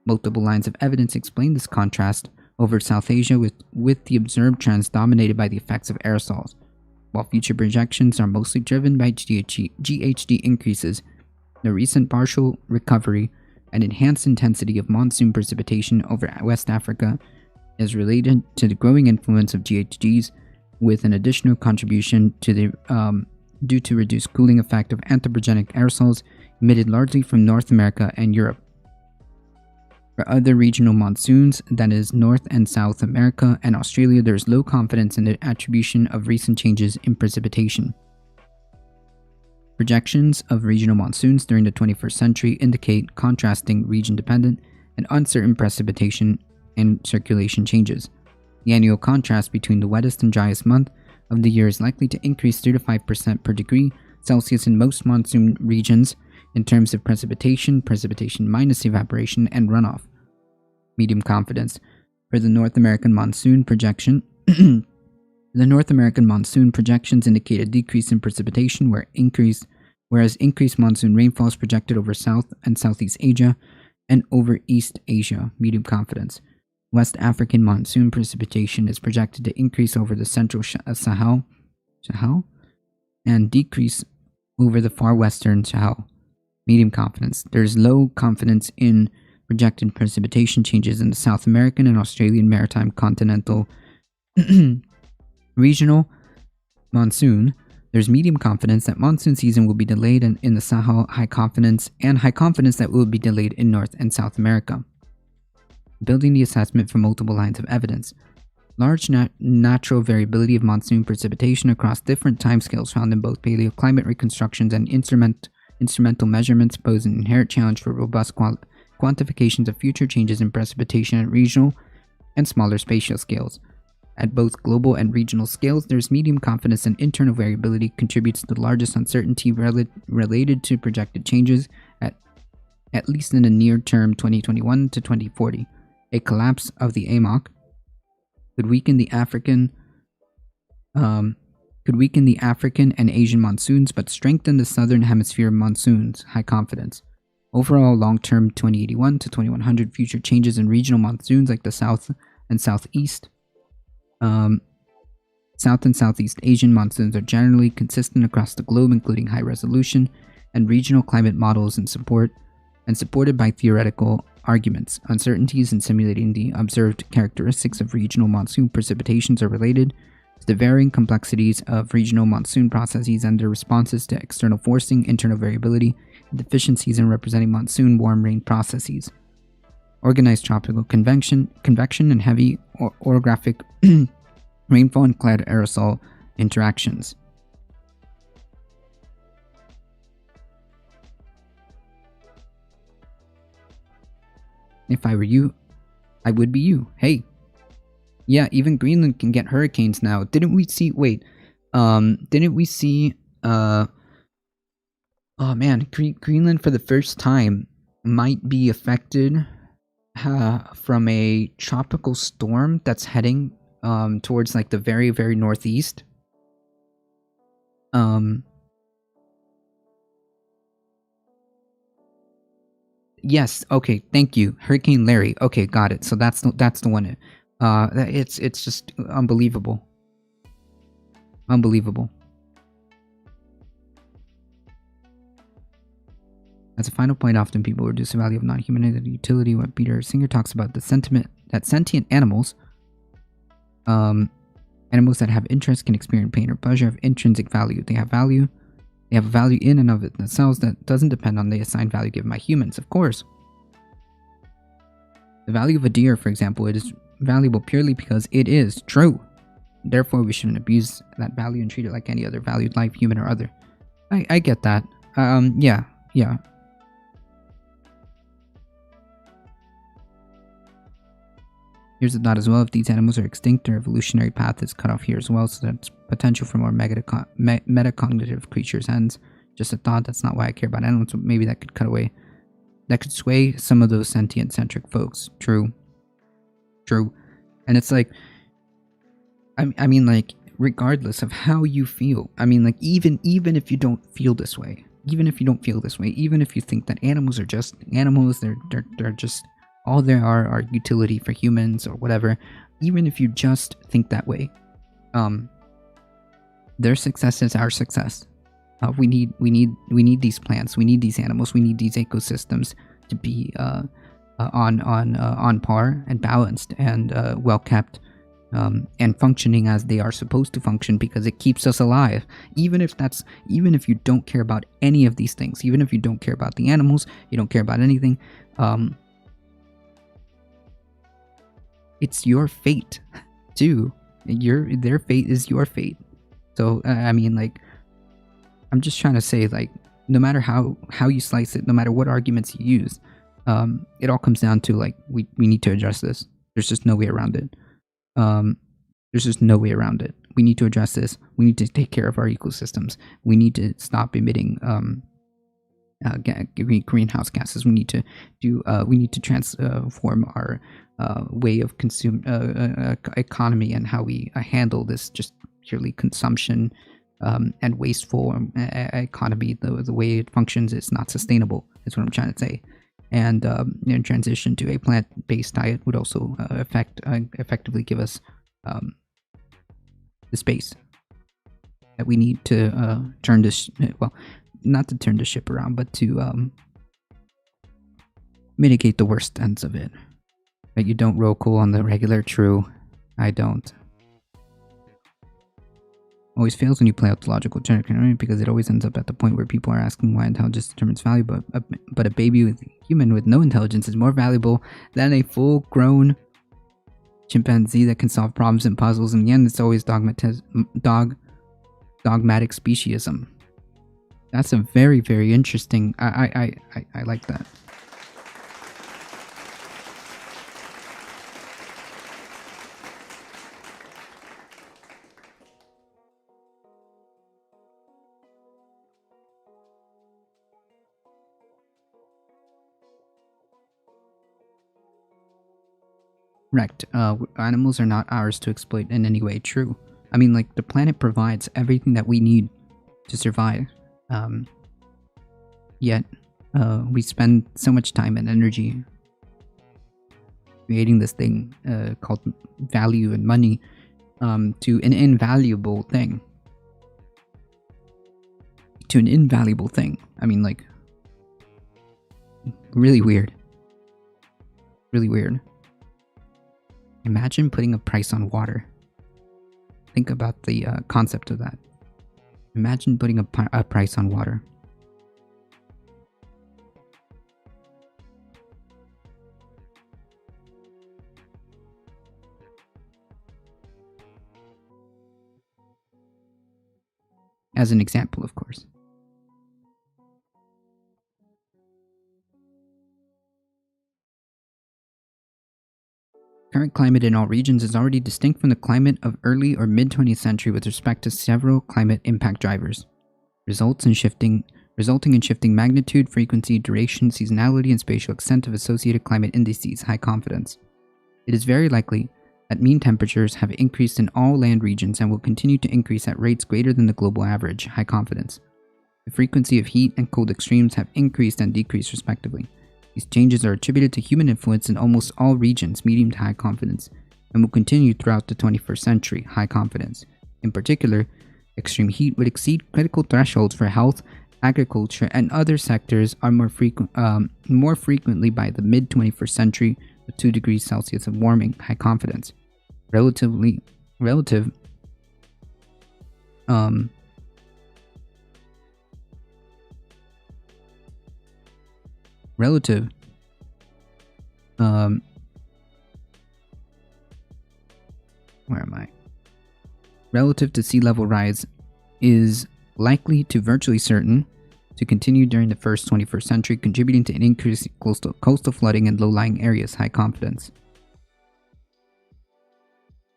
Multiple lines of evidence explain this contrast over South Asia with the observed trends dominated by the effects of aerosols. While future projections are mostly driven by GHG increases, the recent partial recovery and enhanced intensity of monsoon precipitation over West Africa is related to the growing influence of GHGs, with an additional contribution to the due to reduced cooling effect of anthropogenic aerosols emitted largely from North America and Europe. For other regional monsoons, that is North and South America and Australia, there is low confidence in the attribution of recent changes in precipitation. Projections of regional monsoons during the 21st century indicate contrasting region-dependent and uncertain precipitation and circulation changes. The annual contrast between the wettest and driest month of the year is likely to increase 3 to 5% per degree Celsius in most monsoon regions in terms of precipitation minus evaporation, and runoff. Medium confidence. For the North American monsoon projection, the North American monsoon projections indicate a decrease in precipitation whereas increased monsoon rainfall is projected over South and Southeast Asia and over East Asia. Medium confidence. West African monsoon precipitation is projected to increase over the central Sahel and decrease over the far western Sahel. Medium confidence. There's low confidence in projected precipitation changes in the South American and Australian maritime continental regional monsoon. There's medium confidence that monsoon season will be delayed in the Sahel, high confidence that it will be delayed in North and South America. Building the assessment from multiple lines of evidence. Large natural variability of monsoon precipitation across different timescales found in both paleoclimate reconstructions and instrumental measurements pose an inherent challenge for robust quantifications of future changes in precipitation at regional and smaller spatial scales. At both global and regional scales, there's medium confidence and internal variability contributes to the largest uncertainty related to projected changes at least in the near term 2021 to 2040. A collapse of the AMOC could weaken the African and Asian monsoons, but strengthen the southern hemisphere monsoons. High confidence. Overall, long-term 2081 to 2100 future changes in regional monsoons like the South and Southeast Asian monsoons are generally consistent across the globe, including high-resolution and regional climate models and supported by theoretical arguments. Uncertainties in simulating the observed characteristics of regional monsoon precipitations are related to the varying complexities of regional monsoon processes and their responses to external forcing, internal variability, and deficiencies in representing monsoon warm rain processes. Organized tropical convection and heavy orographic rainfall and cloud aerosol interactions. If I were you, I would be you. Hey. Yeah, even Greenland can get hurricanes now. Didn't we see Greenland for the first time might be affected from a tropical storm that's heading towards like the very, very northeast. Yes, okay, thank you. Hurricane Larry. Okay, got it. So that's the one. It's just unbelievable. Unbelievable. As a final point, often people reduce the value of non-human utility when Peter Singer talks about the sentiment that sentient animals that have interest can experience pain or pleasure of intrinsic value. They have value. They have a value in and of it themselves that doesn't depend on the assigned value given by humans, of course. The value of a deer, for example, it is valuable purely because it is true. Therefore, we shouldn't abuse that value and treat it like any other valued life, human or other. I get that. Yeah. Here's a thought as well. If these animals are extinct, their evolutionary path is cut off here as well, so that's potential for more metacognitive creatures. Hence, just a thought. That's not why I care about animals, but maybe that could sway some of those sentient-centric folks. True. And it's like, I mean, like, regardless of how you feel, I mean, like, even if you don't feel this way, even if you think that animals are just animals, they're just all there are utility for humans or whatever, even if you just think that way, their success is our success. We need these plants, we need these animals, we need these ecosystems to be on par and balanced and well kept, and functioning as they are supposed to function, because it keeps us alive. Even if you don't care about any of these things, even if you don't care about the animals, you don't care about anything, it's your fate too. Their fate is your fate. So I mean, like, I'm just trying to say, like, no matter how you slice it, no matter what arguments you use, it all comes down to, like, we need to address this. There's just no way around it. Um, there's just no way around it. We need to address this. We need to take care of our ecosystems. We need to stop emitting greenhouse gases. We need to do. We need to transform our way of consume economy and how we handle this just purely consumption and wasteful economy. The way it functions is not sustainable. Is what I'm trying to say. And transition to a plant-based diet would also effectively give us the space that we need to turn this not to turn the ship around, but to mitigate the worst ends of it. That you don't roll cool on the regular. True, I don't. Always fails when you play out the logical turn, because it always ends up at the point where people are asking why intelligence determines value, but a baby human with no intelligence is more valuable than a full-grown chimpanzee that can solve problems and puzzles. In the end, it's always dogmatic speciesism. That's a very, very interesting. I like that. Correct. Animals are not ours to exploit in any way. True. I mean, like, the planet provides everything that we need to survive. Yet, we spend so much time and energy creating this thing called value and money to an invaluable thing. To an invaluable thing. I mean, like, really weird. Really weird. Imagine putting a price on water. Think about the concept of that. Imagine putting a price on water. As an example, of course. Current climate in all regions is already distinct from the climate of early or mid-20th century with respect to several climate impact drivers, resulting in shifting magnitude, frequency, duration, seasonality, and spatial extent of associated climate indices, high confidence. It is very likely that mean temperatures have increased in all land regions and will continue to increase at rates greater than the global average, high confidence. The frequency of heat and cold extremes have increased and decreased respectively. These changes are attributed to human influence in almost all regions, medium to high confidence, and will continue throughout the 21st century, high confidence. In particular, extreme heat would exceed critical thresholds for health, agriculture, and other sectors are more frequently by the mid-21st century, with 2 degrees Celsius of warming, high confidence. Relative relative to sea level rise is likely to virtually certain to continue during the first 21st century, contributing to an increase in coastal flooding and low-lying areas, high confidence.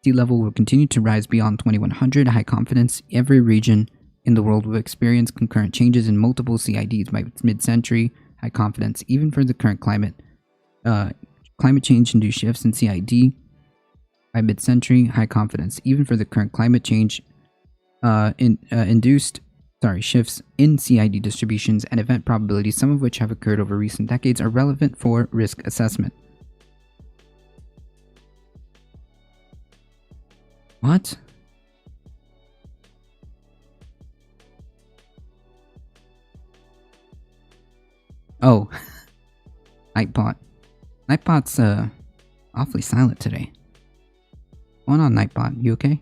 Sea level will continue to rise beyond 2100, high confidence. Every region in the world will experience concurrent changes in multiple CIDs by mid-century, high confidence. Even for the current climate change-induced shifts in CID by mid-century, high confidence. Even for the current climate change shifts in CID distributions and event probabilities, some of which have occurred over recent decades, are relevant for risk assessment. What? Oh. Nightbot. Nightbot's awfully silent today. What's going on, Nightbot? You okay?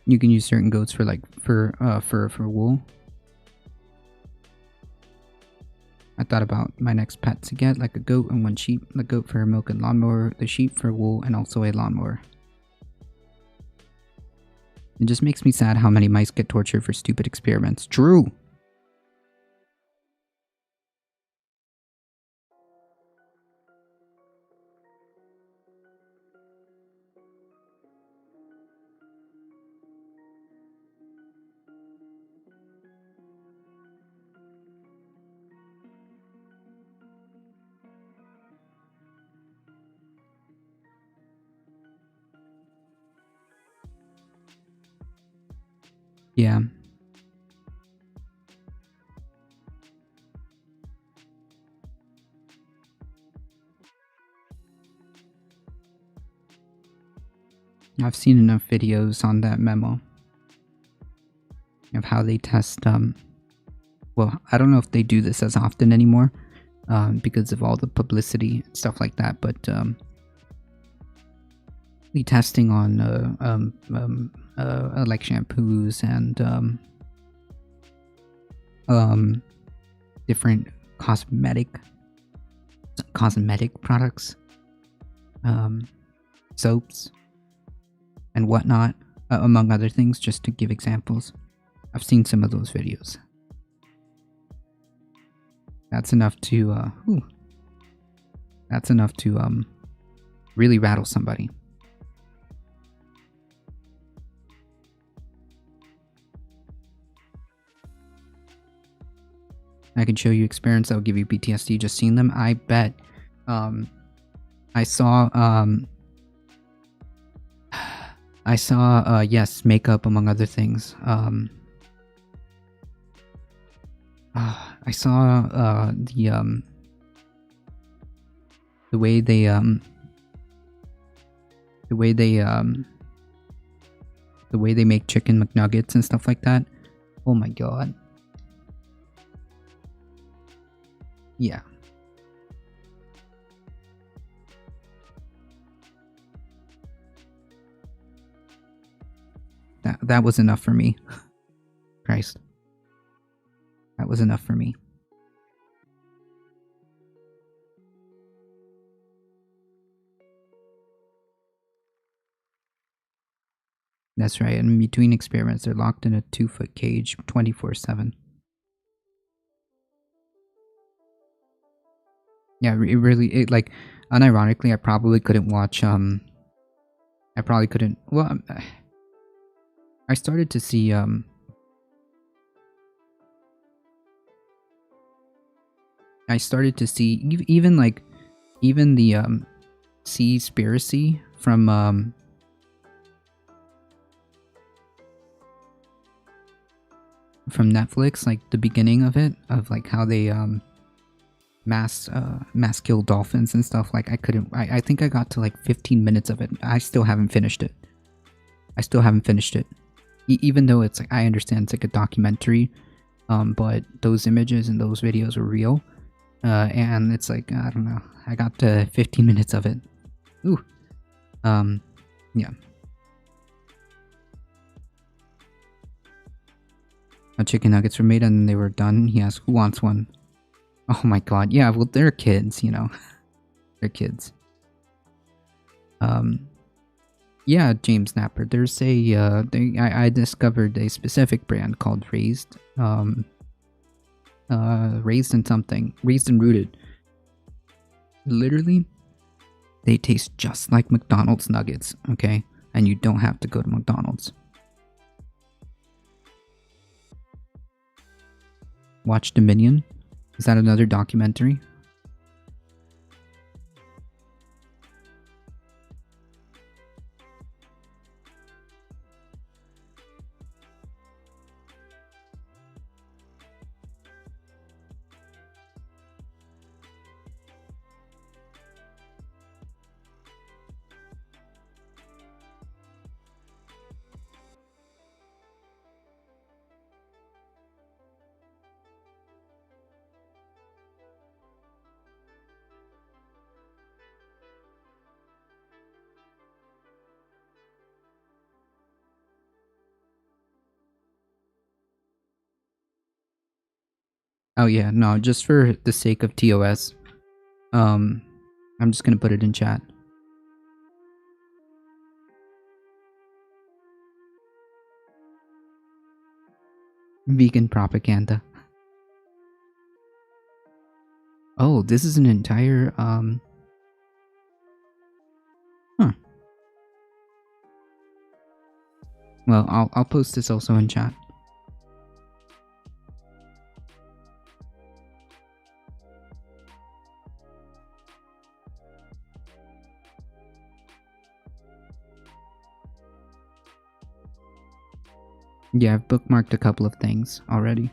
You can use certain goats for for wool. I thought about my next pet to get, like a goat and 1 sheep. The goat for milk and lawnmower, the sheep for wool, and also a lawnmower. It just makes me sad how many mice get tortured for stupid experiments. True. Yeah. I've seen enough videos on that memo of how they test, well, I don't know if they do this as often anymore, because of all the publicity and stuff like that, but, the testing on, like shampoos and, different cosmetic products, soaps, and whatnot, among other things, just to give examples. I've seen some of those videos. That's enough to, that's enough to, really rattle somebody. I can show you experiments that will give you PTSD just seeing them. I bet. I saw, yes, makeup among other things. I saw, the way they, the way they make chicken McNuggets and stuff like that. Oh my god. Yeah. That was enough for me. Christ. That was enough for me. That's right, and in between experiments, they're locked in a 2-foot cage 24/7. Yeah, it really, like, unironically, I probably couldn't watch, well, I started to see, even the, Seaspiracy from, Netflix, like, the beginning of it, of, like, how they, mass kill dolphins and stuff. Like, I think I got to, like, 15 minutes of it. I still haven't finished it. Even though it's, like, I understand it's, like, a documentary, but those images and those videos were real. And it's, like, I don't know. I got to 15 minutes of it. Ooh. Yeah. Chicken nuggets were made and they were done. He asked, who wants one? Oh my god. Yeah, well, they're kids, you know. They're kids. Yeah, James Napper. There's a, I discovered a specific brand called Raised. Raised in something. Raised and Rooted. Literally, they taste just like McDonald's nuggets, okay? And you don't have to go to McDonald's. Watch Dominion? Is that another documentary? Oh yeah, no, just for the sake of TOS. I'm just gonna put it in chat. Vegan propaganda. Oh, this is an entire huh. Well, I'll post this also in chat. Yeah, I've bookmarked a couple of things already.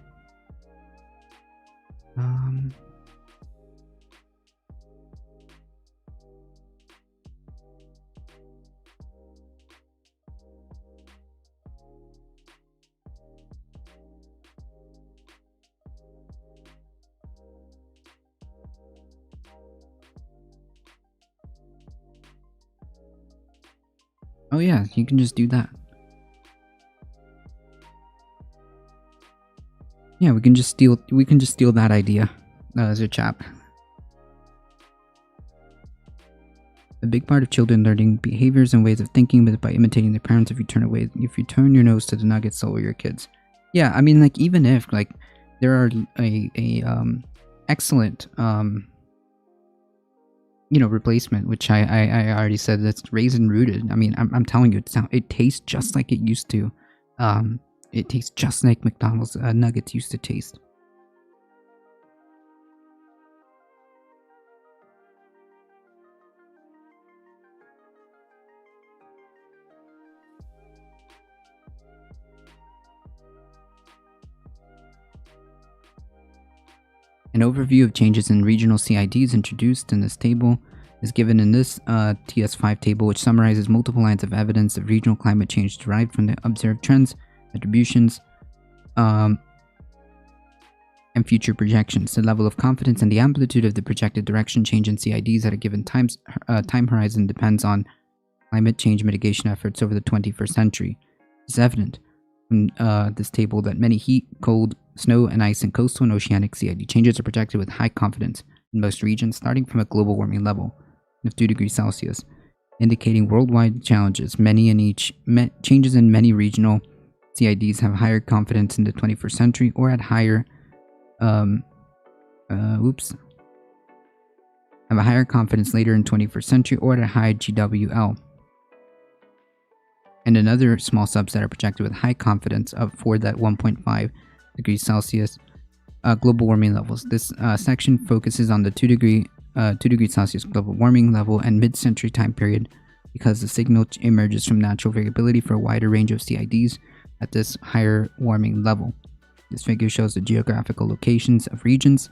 Oh yeah, you can just do that. Yeah, we can just steal that idea as a chat. A big part of children learning behaviors and ways of thinking is by imitating their parents. If you turn your nose to the nuggets, so will your kids. Yeah, I mean, like, even if, like, there are excellent replacement, which I already said, that's raisin rooted. I mean, I'm telling you, it tastes just like it used to. It tastes just like McDonald's nuggets used to taste. An overview of changes in regional CIDs introduced in this table is given in this TS5 table, which summarizes multiple lines of evidence of regional climate change derived from the observed trends, attributions, and future projections. The level of confidence and the amplitude of the projected direction change in CIDs at a given time horizon depends on climate change mitigation efforts over the 21st century. It's evident from this table that many heat, cold, snow, and ice and coastal and oceanic CID changes are projected with high confidence in most regions, starting from a global warming level of 2 degrees Celsius, indicating worldwide challenges. Changes in many regional CIDs have higher confidence in the 21st century or at higher have a higher confidence later in 21st century or at a high GWL. And another small subset are projected with high confidence for that 1.5 degrees Celsius global warming levels. This section focuses on the 2 degrees Celsius global warming level and mid-century time period because the signal emerges from natural variability for a wider range of CIDs at this higher warming level. This figure shows the geographical locations of regions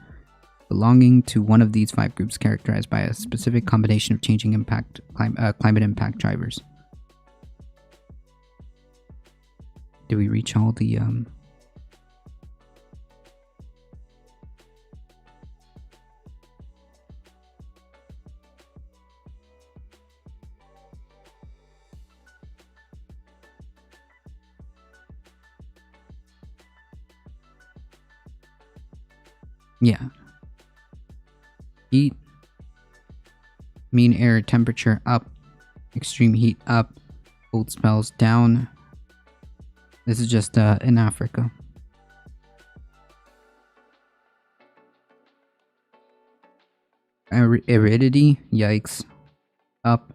belonging to one of these 5 groups characterized by a specific combination of changing climate impact drivers. Did we reach all the yeah. Heat, mean air temperature up, extreme heat up, cold spells down. This is just in Africa. Aridity, yikes, up.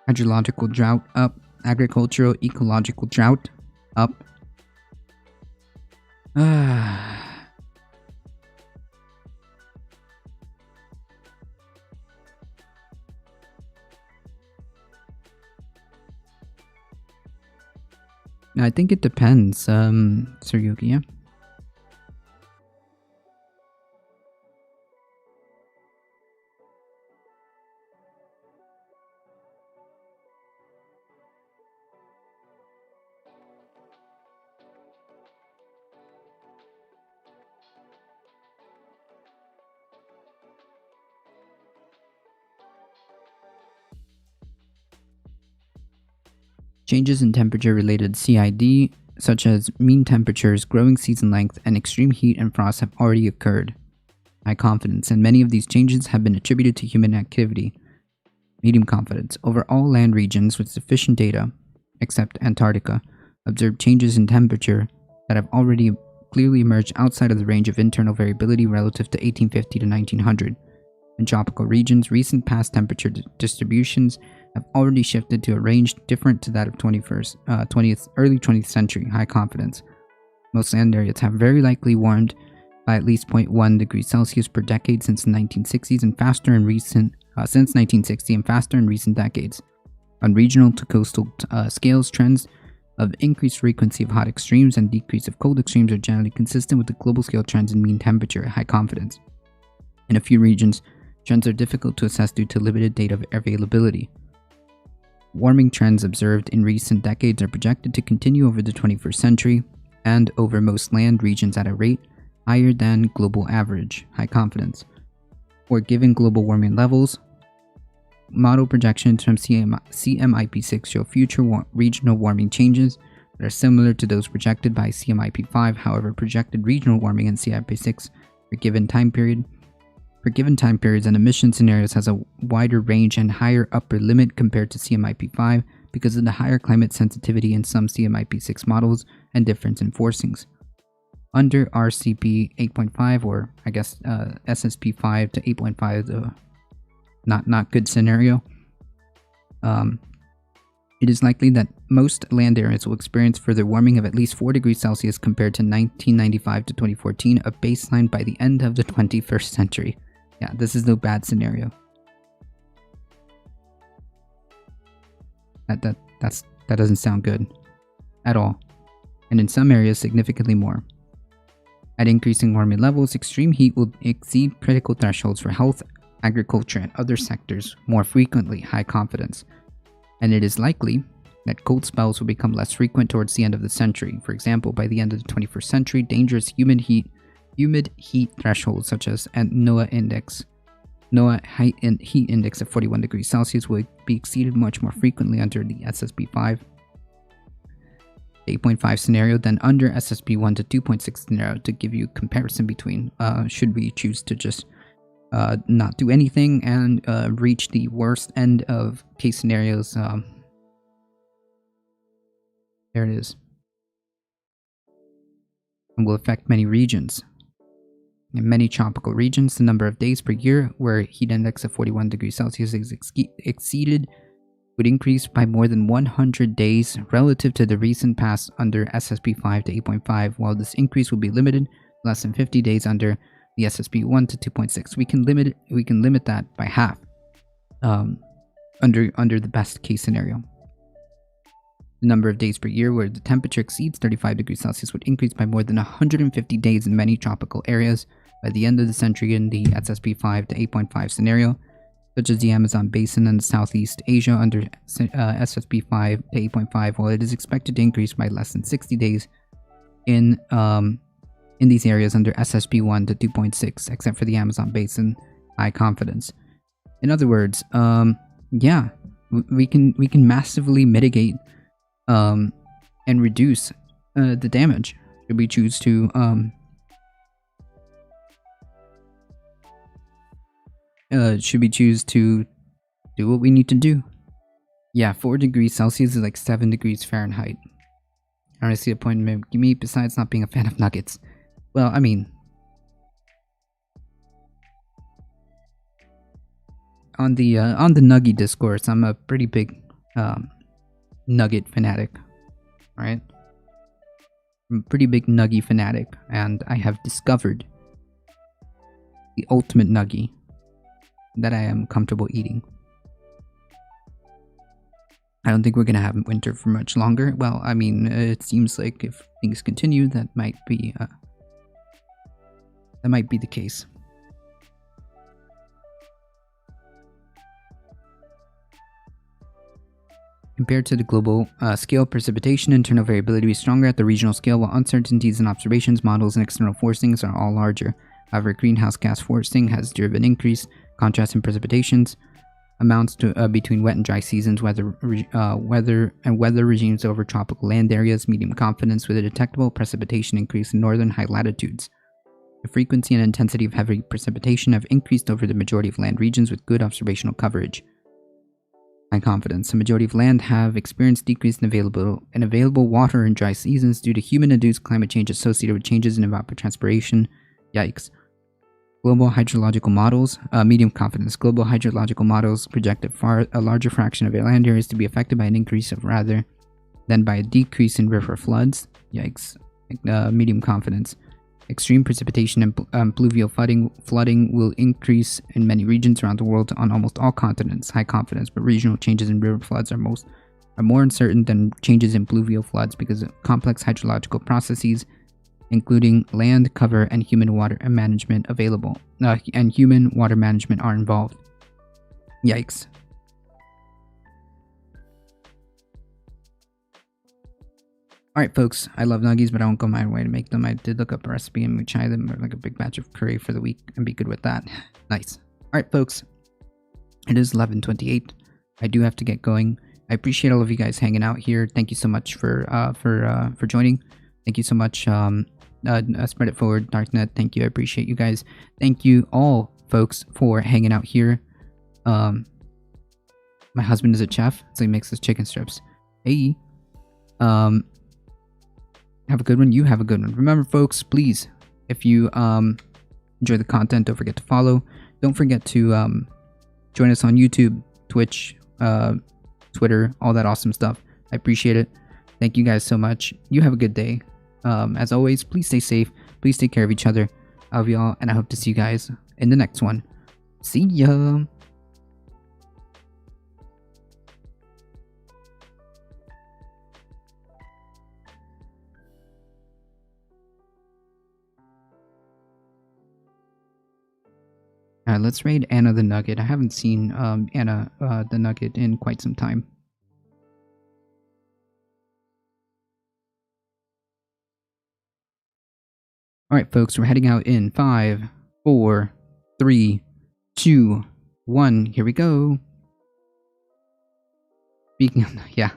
Hydrological drought, up. Agricultural, ecological drought, up. I think it depends, Sir Yuki, yeah? Changes in temperature-related CID such as mean temperatures, growing season length, and extreme heat and frost have already occurred. High confidence, and many of these changes have been attributed to human activity. Medium confidence. Over all land regions with sufficient data, except Antarctica, observed changes in temperature that have already clearly emerged outside of the range of internal variability relative to 1850 to 1900. In tropical regions, recent past temperature distributions have already shifted to a range different to that of early 20th century. High confidence. Most land areas have very likely warmed by at least 0.1 degrees Celsius per decade since the 1960s and faster in recent since 1960 and faster in recent decades. On regional to coastal scales, trends of increased frequency of hot extremes and decrease of cold extremes are generally consistent with the global scale trends in mean temperature at high confidence. In a few regions, trends are difficult to assess due to limited data availability. Warming trends observed in recent decades are projected to continue over the 21st century and over most land regions at a rate higher than global average, high confidence. For given global warming levels, model projections from CMIP6 show future regional warming changes that are similar to those projected by CMIP5. However, projected regional warming in CMIP6 for given time periods and emission scenarios has a wider range and higher upper limit compared to CMIP5 because of the higher climate sensitivity in some CMIP6 models and difference in forcings. Under RCP 8.5, or I guess SSP 5 to 8.5, the not good scenario, it is likely that most land areas will experience further warming of at least 4 degrees Celsius compared to 1995 to 2014, a baseline by the end of the 21st century. Yeah, this is no bad scenario. That doesn't sound good at all. And in some areas, significantly more. At increasing warming levels, extreme heat will exceed critical thresholds for health, agriculture, and other sectors more frequently, high confidence. And it is likely that cold spells will become less frequent towards the end of the century. For example, by the end of the 21st century, dangerous humid heat thresholds such as NOAA heat index of 41 degrees Celsius will be exceeded much more frequently under the SSP 5 8.5 scenario than under SSP 1 to 2.6 scenario. To give you a comparison between should we choose to just not do anything and reach the worst end of case scenarios. There it is. And will affect many regions. In many tropical regions, the number of days per year where heat index of 41 degrees Celsius is exceeded would increase by more than 100 days relative to the recent past under SSP 5 to 8.5, while this increase will be limited less than 50 days under the SSP 1 to 2.6. We can limit that by half under the best case scenario. The number of days per year where the temperature exceeds 35 degrees Celsius would increase by more than 150 days in many tropical areas by the end of the century in the SSP 5 to 8.5 scenario, such as the Amazon Basin and Southeast Asia under SSP 5 to 8.5, while it is expected to increase by less than 60 days in these areas under SSP 1 to 2.6, except for the Amazon Basin, high confidence. In other words, yeah, we can massively mitigate and reduce the damage should we choose to do what we need to do. Yeah, 4 degrees Celsius is like 7 degrees Fahrenheit. I don't see a point in me besides not being a fan of nuggets. Well, I mean, on the nugget discourse, I'm a pretty big nugget fanatic. Alright? I'm a pretty big nugget fanatic, and I have discovered the ultimate nugget that I am comfortable eating. I don't think we're gonna have winter for much longer. Well, I mean, it seems like if things continue, that might be the case. Compared to the global scale, precipitation and internal variability is stronger at the regional scale, while uncertainties in observations, models, and external forcings are all larger. However, greenhouse gas forcing has driven increased contrast in precipitations amounts to between wet and dry seasons, weather regimes over tropical land areas, medium confidence with a detectable precipitation increase in northern high latitudes. The frequency and intensity of heavy precipitation have increased over the majority of land regions with good observational coverage. High confidence. The majority of land have experienced decrease in available water in dry seasons due to human-induced climate change associated with changes in evapotranspiration. Yikes. Global hydrological models. Medium confidence. Global hydrological models project a larger fraction of land areas to be affected by an increase of rather than by a decrease in river floods. Yikes. Medium confidence. Extreme precipitation and pluvial flooding will increase in many regions around the world on almost all continents. High confidence, but regional changes in river floods are more uncertain than changes in pluvial floods because of complex hydrological processes, including land cover and human water management are involved. Yikes. Alright folks, I love nuggies, but I won't go my way to make them. I did look up a recipe and we try them like a big batch of curry for the week and be good with that. Nice. Alright folks, it is 11:28. I do have to get going. I appreciate all of you guys hanging out here. Thank you so much for joining. Thank you so much. Spread it forward, Darknet. Thank you. I appreciate you guys. Thank you all folks for hanging out here. My husband is a chef, so he makes us chicken strips. Hey. Have a good one. You have a good one. Remember, folks, please, if you enjoy the content, don't forget to follow. Don't forget to join us on YouTube, Twitch, Twitter, all that awesome stuff. I appreciate it. Thank you guys so much. You have a good day. As always, please stay safe. Please take care of each other. I love y'all, and I hope to see you guys in the next one. See ya! Let's raid Anna the Nugget. I haven't seen Anna the Nugget in quite some time. Alright folks, we're heading out in 5, 4, 3, 2, 1. Here we go. Speaking of, yeah.